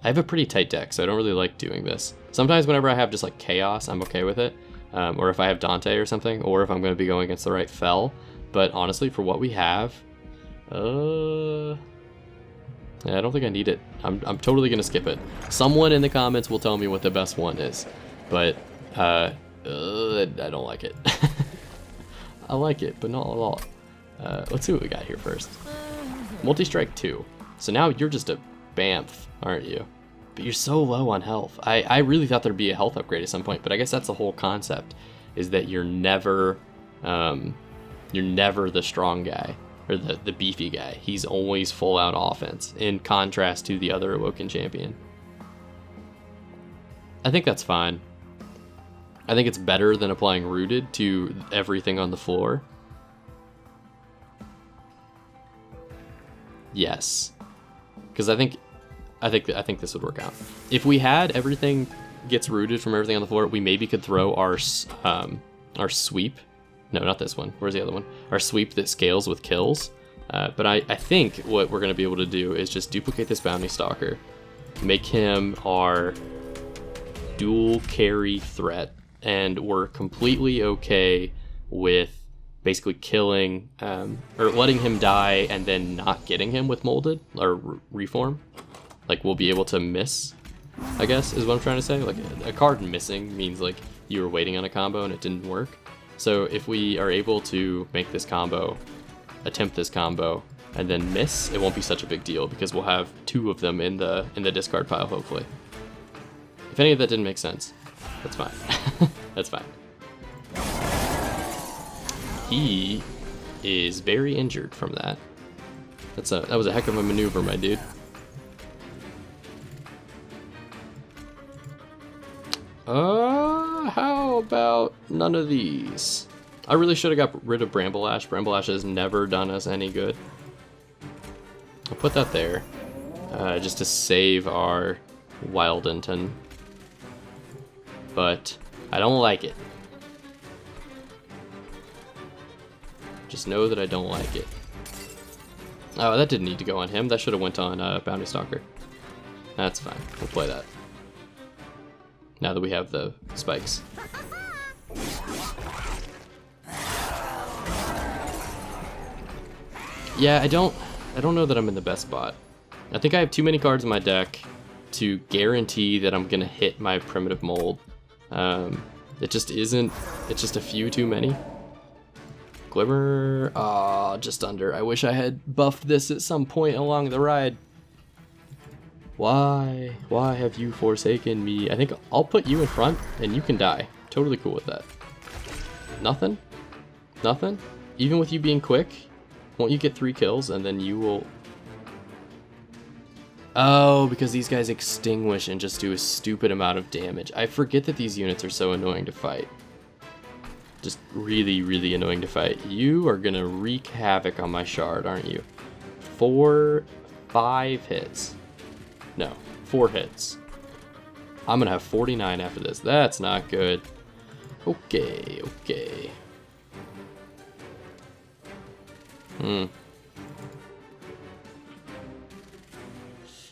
I have a pretty tight deck, so I don't really like doing this. Sometimes whenever I have just like Chaos, I'm okay with it, or if I have Dante or something, or if I'm going to be going against the right Fel. But honestly, for what we have, yeah, I don't think I need it. I'm totally gonna skip it. Someone in the comments will tell me what the best one is, but I don't like it. I like it, but not a lot. Let's see what we got here first. Multi-strike 2. So now you're just a Bamf, aren't you? But you're so low on health. I really thought there'd be a health upgrade at some point, but I guess that's the whole concept, is that you're never the strong guy, or the beefy guy. He's always full out offense, in contrast to the other Awoken champion. I think that's fine. I think it's better than applying Rooted to everything on the floor. Yes. Because I think this would work out. If we had everything gets rooted from everything on the floor, we maybe could throw our sweep. No, not this one. Where's the other one? Our sweep that scales with kills. But I think what we're going to be able to do is just duplicate this Bounty Stalker, make him our dual carry threat, and we're completely okay with basically killing, or letting him die and then not getting him with Molded, or Reform. Like, we'll be able to miss, I guess, is what I'm trying to say. Like, a card missing means, like, you were waiting on a combo and it didn't work. So if we are able to make this combo, attempt this combo, and then miss, it won't be such a big deal, because we'll have 2 of them in the discard pile, hopefully. If any of that didn't make sense, that's fine. That's fine. He is very injured from that. That was a heck of a maneuver, my dude. How about none of these? I really should have got rid of Bramble Ash. Bramble Ash has never done us any good. I'll put that there, just to save our Wyldenten. But I don't like it. Just know that I don't like it. Oh, that didn't need to go on him. That should have went on Bounty Stalker. That's fine. We'll play that. Now that we have the spikes. Yeah, I don't know that I'm in the best spot. I think I have too many cards in my deck to guarantee that I'm gonna hit my primitive mold. It just isn't. It's just a few too many. Glimmer, just under. I wish I had buffed this at some point along the ride. Why have you forsaken me? I think I'll put you in front and you can die. Totally cool with that. Nothing? Nothing? Even with you being quick, won't you get 3 kills and then you will... Oh, because these guys extinguish and just do a stupid amount of damage. I forget that these units are so annoying to fight. Just really, really annoying to fight. You are gonna wreak havoc on my shard, aren't you? 5 hits. No, 4 hits. I'm gonna have 49 after this. That's not good. Okay.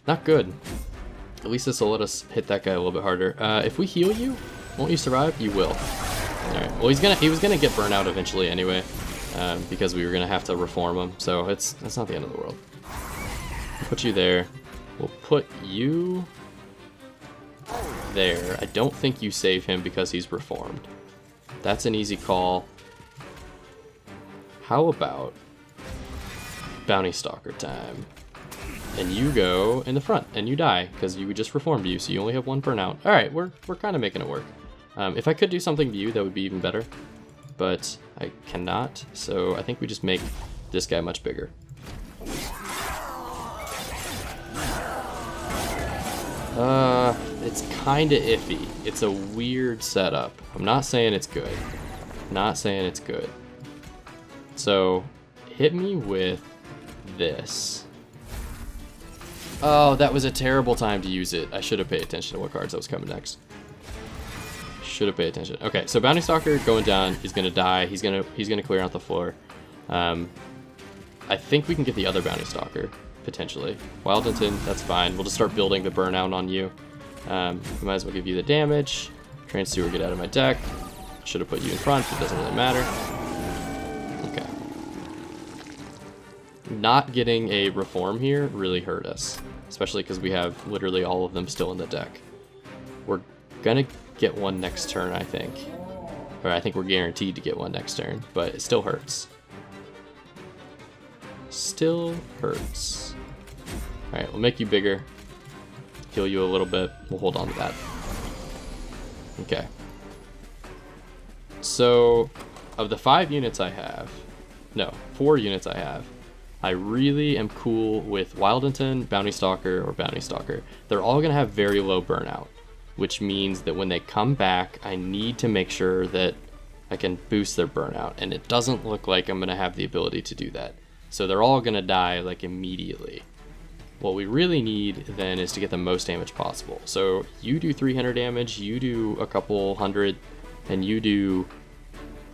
Not good. At least this will let us hit that guy a little bit harder. If we heal you, won't you survive? You will. Alright, well he was gonna get burnt out eventually anyway, because we were gonna have to reform him, so that's not the end of the world. We'll put you there. We'll put you there. I don't think you save him because he's reformed. That's an easy call. How about Bounty Stalker time? And you go in the front, and you die, because you just reformed you, so you only have 1 burnout. Alright, we're kind of making it work. If I could do something to you, that would be even better. But I cannot, so I think we just make this guy much bigger. It's kind of iffy. It's a weird setup. I'm not saying it's good. Not saying it's good. So, hit me with this. Oh, that was a terrible time to use it. I should have paid attention to what cards that was coming next. Should have paid attention. Okay, so Bounty Stalker going down. He's gonna die. He's gonna clear out the floor. I think we can get the other Bounty Stalker potentially. Wyldenten, that's fine. We'll just start building the burnout on you. We might as well give you the damage. Transsewer, get out of my deck. Should have put you in front, but it doesn't really matter. Okay. Not getting a reform here really hurt us, especially because we have literally all of them still in the deck. We're gonna get one next turn, I think. Or I think we're guaranteed to get one next turn, but it still hurts. Still hurts. Alright, we'll make you bigger. Heal you a little bit. We'll hold on to that. Okay. So, of the 5 units I have, no, 4 units I have, I really am cool with Wyldenten, Bounty Stalker, or Bounty Stalker. They're all going to have very low burnout, which means that when they come back, I need to make sure that I can boost their burnout, and it doesn't look like I'm going to have the ability to do that. So they're all going to die, like, immediately. What we really need, then, is to get the most damage possible. So you do 300 damage, you do a couple hundred, and you do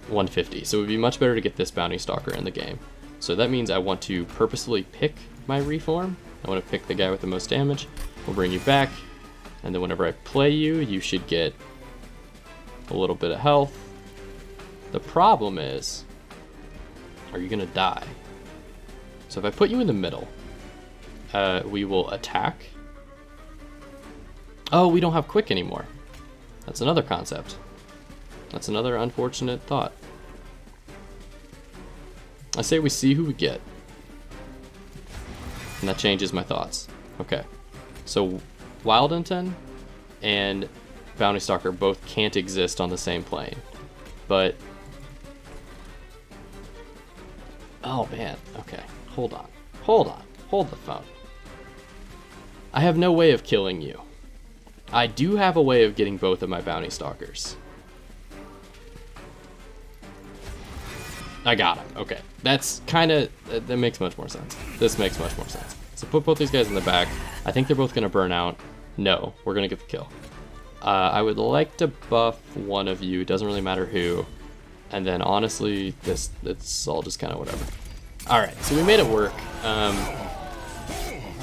150. So it would be much better to get this Bounty Stalker in the game. So that means I want to purposefully pick my reform. I want to pick the guy with the most damage. We'll bring you back, and then whenever I play you, you should get a little bit of health. The problem is, are you gonna die? So if I put you in the middle, we will attack. Oh, we don't have quick anymore. That's another concept. That's another unfortunate thought. I say we see who we get. And that changes my thoughts. Okay. So Wyldenten and Bounty Stalker both can't exist on the same plane. But... oh man, okay. Hold on. Hold the phone. I have no way of killing you. I do have a way of getting both of my Bounty Stalkers. I got him. Okay. That's kind of... that makes much more sense. This makes much more sense. So put both these guys in the back. I think they're both going to burn out. No, we're going to get the kill. I would like to buff one of you. It doesn't really matter who. And then honestly, it's all just kind of whatever. Alright, so we made it work.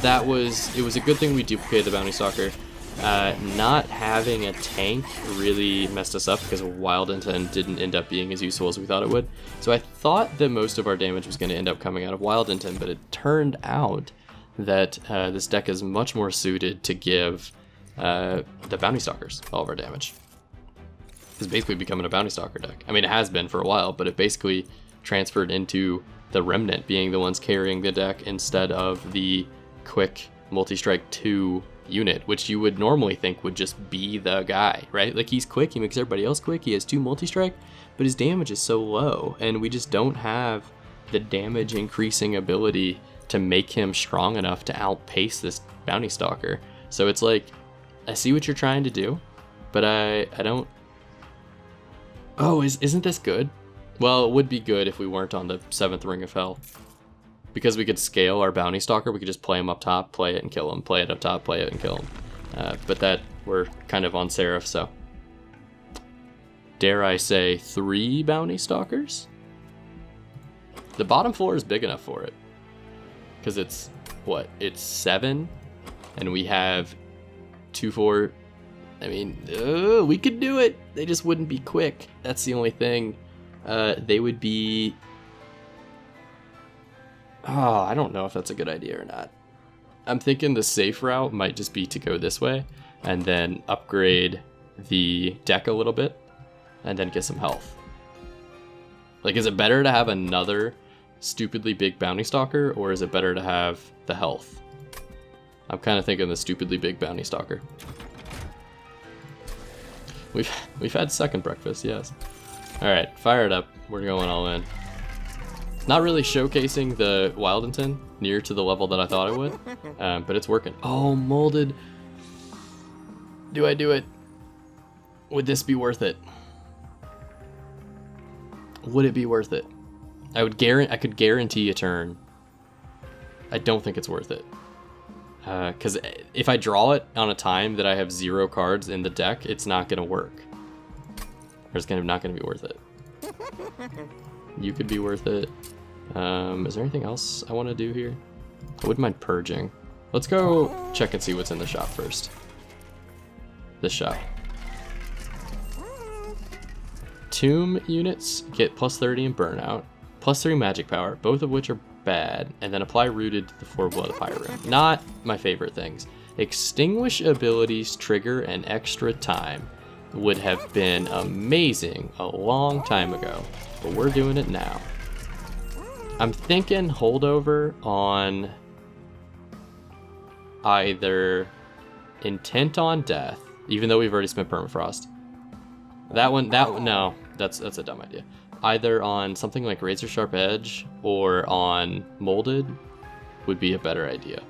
it was a good thing we duplicated the Bounty Stalker. Not having a tank really messed us up because Wyldenten didn't end up being as useful as we thought it would. So I thought that most of our damage was going to end up coming out of Wyldenten, but it turned out that this deck is much more suited to give the Bounty Stalkers all of our damage. It's basically becoming a Bounty Stalker deck. I mean, it has been for a while, but it basically transferred into the Remnant being the ones carrying the deck instead of the quick multi-strike 2 unit, which you would normally think would just be the guy, right? Like, he's quick, he makes everybody else quick, he has 2 multi-strike, but his damage is so low, and we just don't have the damage increasing ability to make him strong enough to outpace this Bounty Stalker. So it's like, I see what you're trying to do, but I don't... Oh, isn't this good? Well, it would be good if we weren't on the 7th Ring of Hell. Because we could scale our Bounty Stalker, we could just play him up top, play it and kill him, play it up top, play it and kill him. But that, we're kind of on Seraph, so... Dare I say 3 Bounty Stalkers? The bottom floor is big enough for it. Because it's, what, it's 7? And we have 2, 4... I mean, we could do it! They just wouldn't be quick. That's the only thing. They would be... Oh, I don't know if that's a good idea or not. I'm thinking the safe route might just be to go this way and then upgrade the deck a little bit and then get some health. Like, is it better to have another stupidly big Bounty Stalker, or is it better to have the health? I'm kind of thinking the stupidly big Bounty Stalker. We've had second breakfast, yes. All right, fire it up. We're going all in. Not really showcasing the Wyldenten near to the level that I thought it would, but it's working. Oh, molded. Do I do it? Would this be worth it? Would it be worth it? I could guarantee a turn. I don't think it's worth it. Because if I draw it on a time that I have 0 cards in the deck, it's not going to work. Or it's not going to be worth it. You could be worth it. Is there anything else I want to do here? I wouldn't mind purging. Let's go check and see what's in the shop first. This shop. Tomb units get plus 30 in burnout, plus 3 magic power, both of which are bad, and then apply rooted to the 4 blood of fire room. Not my favorite things. Extinguish abilities trigger an extra time. Would have been amazing a long time ago, but we're doing it now. I'm thinking holdover on either Intent on Death, even though we've already spent Permafrost. That one, no, that's a dumb idea. Either on something like Razor Sharp Edge or on Molded would be a better idea.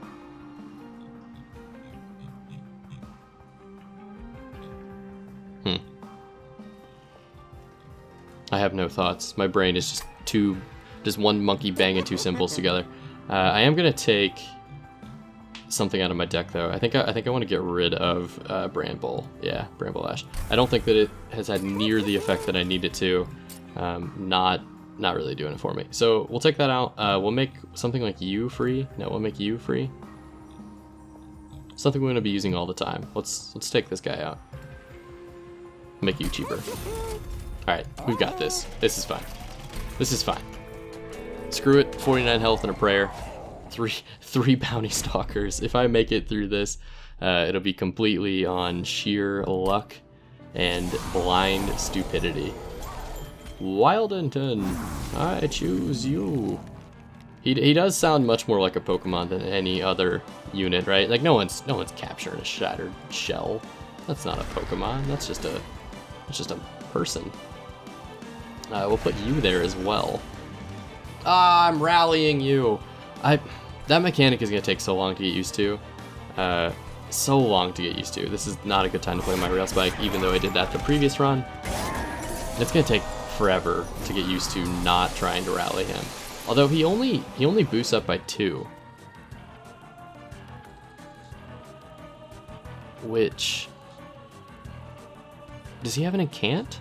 I have no thoughts. My brain is just one monkey banging 2 symbols together. I am gonna take something out of my deck though. I think I want to get rid of Bramble. Yeah, Bramble Ash. I don't think that it has had near the effect that I need it to. Not really doing it for me. So we'll take that out. We'll make something like you free. No, we'll make you free. Something we're gonna be using all the time. Let's take this guy out. Make you cheaper. All right, we've got this. This is fine. This is fine. Screw it. 49 health and a prayer. Three Bounty Stalkers. If I make it through this, it'll be completely on sheer luck and blind stupidity. Wyldenten, I choose you. He does sound much more like a Pokemon than any other unit, right? Like no one's capturing a shattered shell. That's not a Pokemon. That's just a person. We'll put you there as well. Ah, I'm rallying you. That mechanic is gonna take so long to get used to. So long to get used to. This is not a good time to play my Rail Spike, even though I did that the previous run. It's gonna take forever to get used to not trying to rally him. Although he only boosts up by 2. Which... Does he have an incant?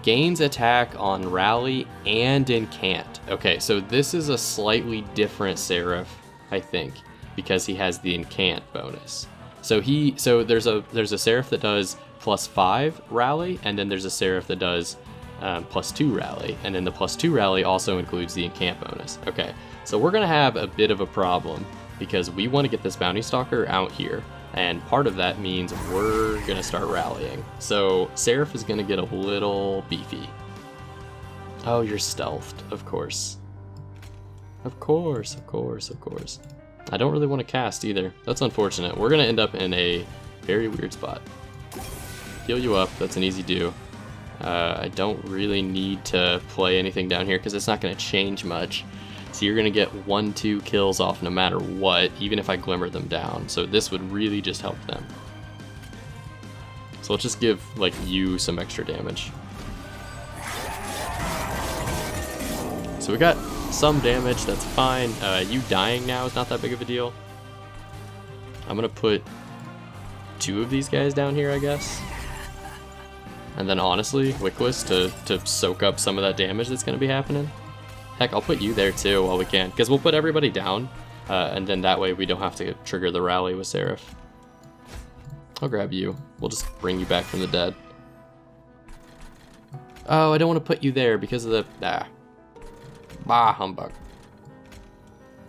Gains attack on rally and incant. Okay, so this is a slightly different Seraph, I think. because he has the incant bonus. So there's a Seraph that does +5 rally, and then there's a Seraph that does +2 rally, and then the +2 rally also includes the incant bonus. Okay, so we're gonna have a bit of a problem because we want to get this bounty stalker out here, and part of that means we're gonna start rallying. So Seraph is gonna get a little beefy. Oh, you're stealthed, of course. Of course. I don't really want to cast either. That's unfortunate. We're gonna end up in a very weird spot. Heal you up, that's an easy do. I don't really need to play anything down here because it's not going to change much. So you're going to get 1-2 kills off no matter what, even if I glimmer them down. So this would really just help them. So let's just give like you some extra damage. So we got some damage, that's fine. You dying now is not that big of a deal. I'm going to put 2 of these guys down here, I guess. And then honestly, Wickless to soak up some of that damage that's going to be happening. Heck, I'll put you there too while we can, because we'll put everybody down, and then that way we don't have to trigger the rally with Seraph. I'll grab you. We'll just bring you back from the dead. Oh, I don't want to put you there because of the... Bah, humbug.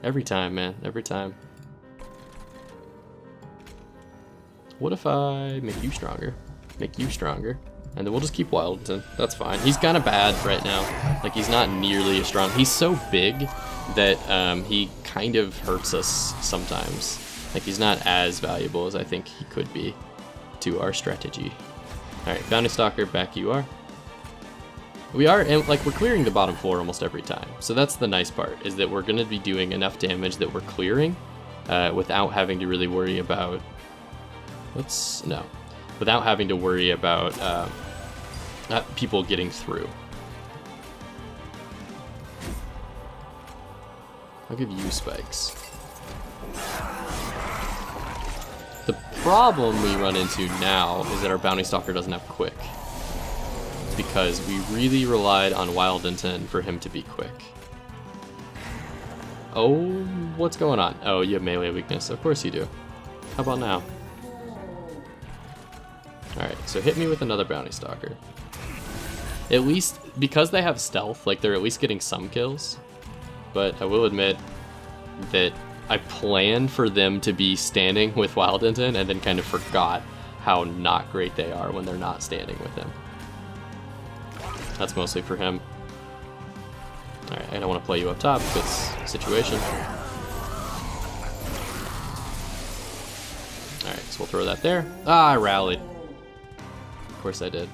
Every time, man. Every time. What if I make you stronger? Make you stronger. And then we'll just keep Wyldenten. That's fine. He's kind of bad right now. Like, he's not nearly as strong. He's so big that he kind of hurts us sometimes. Like, he's not as valuable as I think he could be to our strategy. Alright, Bounty Stalker, back you are. We are, and like, we're clearing the bottom floor almost every time. So that's the nice part, is that we're going to be doing enough damage that we're clearing without having to really worry about... Without having to worry about people getting through. I'll give you spikes. The problem we run into now is that our Bounty Stalker doesn't have quick. Because we really relied on Wyldenten for him to be quick. Oh, what's going on? Oh, you have melee weakness. Of course you do. How about now? Alright, so hit me with another Bounty Stalker. At least, because they have stealth, like, they're at least getting some kills. But I will admit that I planned for them to be standing with Wyldenten and then kind of forgot how not great they are when they're not standing with him. That's mostly for him. Alright, I don't want to play you up top if it's situation. Alright, so we'll throw that there. Ah, I rallied. Of course I did.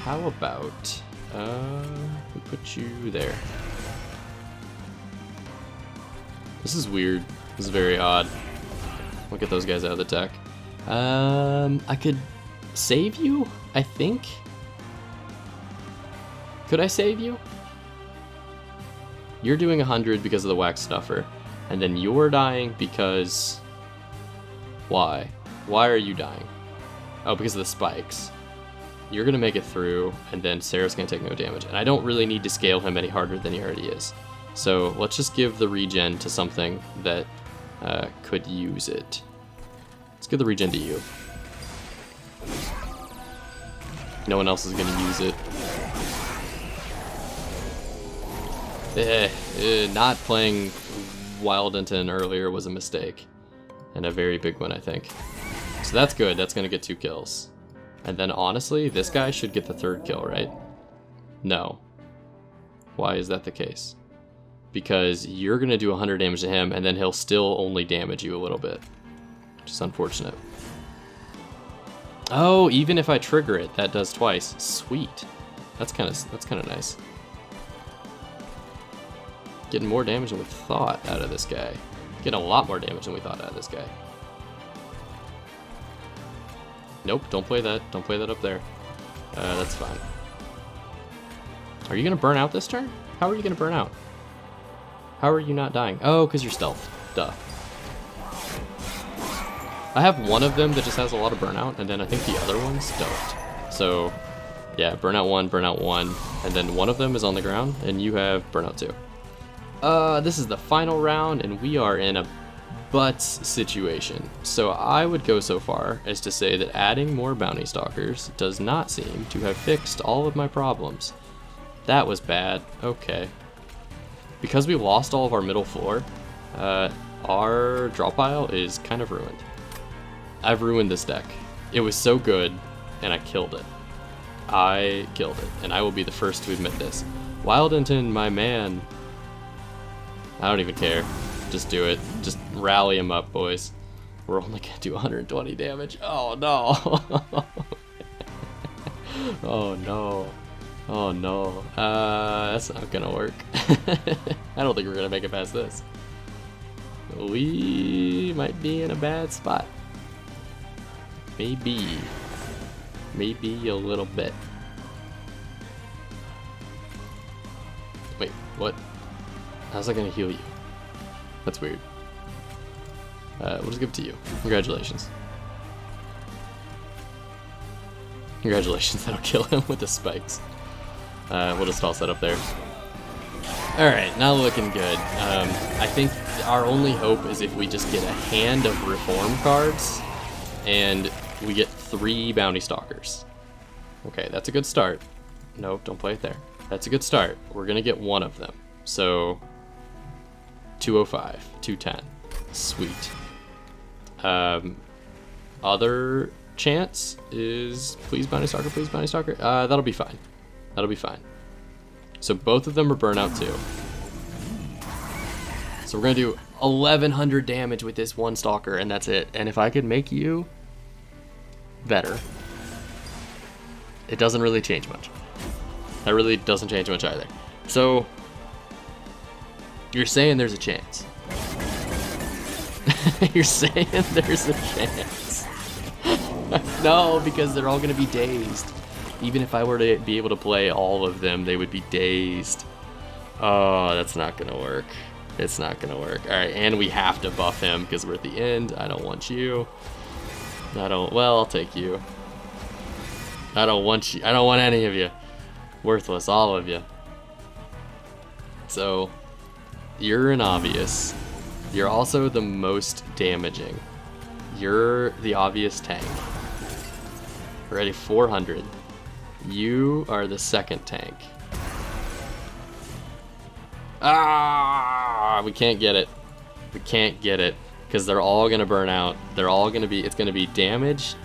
How about we put you there? This is weird. This is very odd. We'll get those guys out of the deck. I could save you, I think. Could I save you? You're doing 100 because of the wax stuffer, and then you're dying because... Why? Why are you dying? Oh, because of the spikes. You're gonna make it through, and then Sarah's gonna take no damage. And I don't really need to scale him any harder than he already is. So let's just give the regen to something that could use it. Let's give the regen to you. No one else is gonna use it. Not playing Wyldenten earlier was a mistake. And a very big one, I think. So that's good. That's going to get 2 kills. And then, honestly, this guy should get the 3rd kill, right? No. Why is that the case? Because you're going to do 100 damage to him, and then he'll still only damage you a little bit. Which is unfortunate. Oh, even if I trigger it, that does twice. Sweet. That's kind of nice. Getting more damage than we thought out of this guy. Getting a lot more damage than we thought out of this guy. Nope, don't play that. Don't play that up there. That's fine. Are you going to burn out this turn? How are you going to burn out? How are you not dying? Oh, because you're stealth. Duh. I have one of them that just has a lot of burnout, and then I think the other ones don't. So, yeah, burnout 1, and then one of them is on the ground, and you have burnout 2. This is the final round, and we are in a butts situation. So I would go so far as to say that adding more bounty stalkers does not seem to have fixed all of my problems. That was bad. Okay. Because we lost all of our middle floor, our draw pile is kind of ruined. I've ruined this deck. It was so good, and I killed it. I killed it, and I will be the first to admit this. Wyldenten, my man. I don't even care. Just do it. Just rally him up, boys. We're only gonna do 120 damage. Oh no. Oh no. Oh no. That's not gonna work. I don't think we're gonna make it past this. We might be in a bad spot. Maybe a little bit. Wait, what? How's that gonna heal you? That's weird. We'll just give it to you. Congratulations. Congratulations, that'll kill him with the spikes. We'll just all set up there. Alright, now looking good. I think our only hope is if we just get a hand of reform cards and we get 3 bounty stalkers. Okay, that's a good start. Nope, don't play it there. That's a good start. We're gonna get one of them. So 205, 210. Sweet. Other chance is please bounty stalker, please bounty stalker. That'll be fine. That'll be fine. So both of them are burnout too. So we're gonna do 1100 damage with this one stalker, and that's it. And if I could make you better, it doesn't really change much. That really doesn't change much either. So you're saying there's a chance. You're saying there's a chance. No, because they're all gonna be dazed. Even if I were to be able to play all of them, they would be dazed. Oh, that's not gonna work. It's not gonna work. All right, and we have to buff him because we're at the end. I don't want you. Well, I'll take you. I don't want you. I don't want any of you. Worthless, all of you. So, you're an obvious. You're also the most damaging. You're the obvious tank. Ready, 400. You are the second tank. Ah, we can't get it. We can't get it because they're all gonna burn out. They're all gonna be. It's gonna be damaged,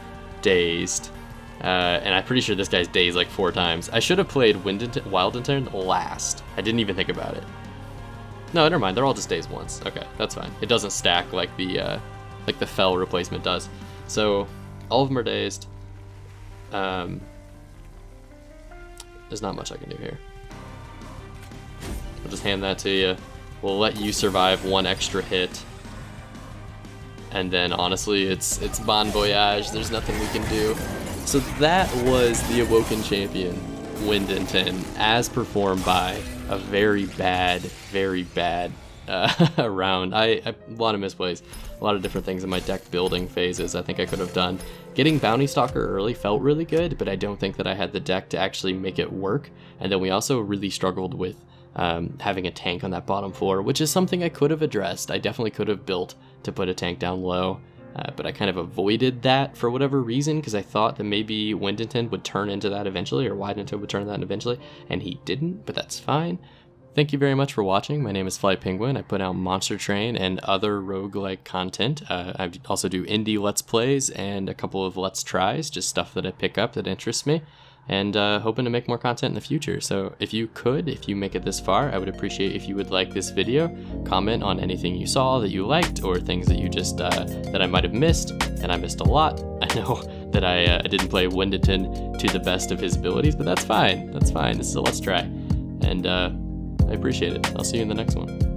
dazed, and I'm pretty sure this guy's dazed like 4 times. I should have played Wyldenten last. I didn't even think about it. No, never mind. They're all just dazed once. Okay, that's fine. It doesn't stack like the fell replacement does. So all of them are dazed. There's not much I can do here. I'll just hand that to you. We'll let you survive 1 extra hit. And then honestly, it's bon voyage. There's nothing we can do. So that was the Awoken champion, Wyldenten, as performed by a very bad round. A lot of misplays, a lot of different things in my deck building phases I think I could have done. Getting Bounty Stalker early felt really good, but I don't think that I had the deck to actually make it work. And then we also really struggled with having a tank on that bottom floor, which is something I could have addressed. I definitely could have built to put a tank down low, but I kind of avoided that for whatever reason, because I thought that maybe Wyldenten would turn into that eventually, or Wyldenten would turn into that eventually, and he didn't, but that's fine. Thank you very much for watching. My name is Fly Penguin. I put out Monster Train and other roguelike content. I also do indie Let's Plays and a couple of Let's Tries, just stuff that I pick up that interests me, and hoping to make more content in the future. So if you make it this far, I would appreciate if you would like this video, comment on anything you saw that you liked, or things that you just, that I might have missed, and I missed a lot. I know that I didn't play Wyldenten to the best of his abilities, but that's fine. That's fine. This is a Let's Try. And I appreciate it. I'll see you in the next one.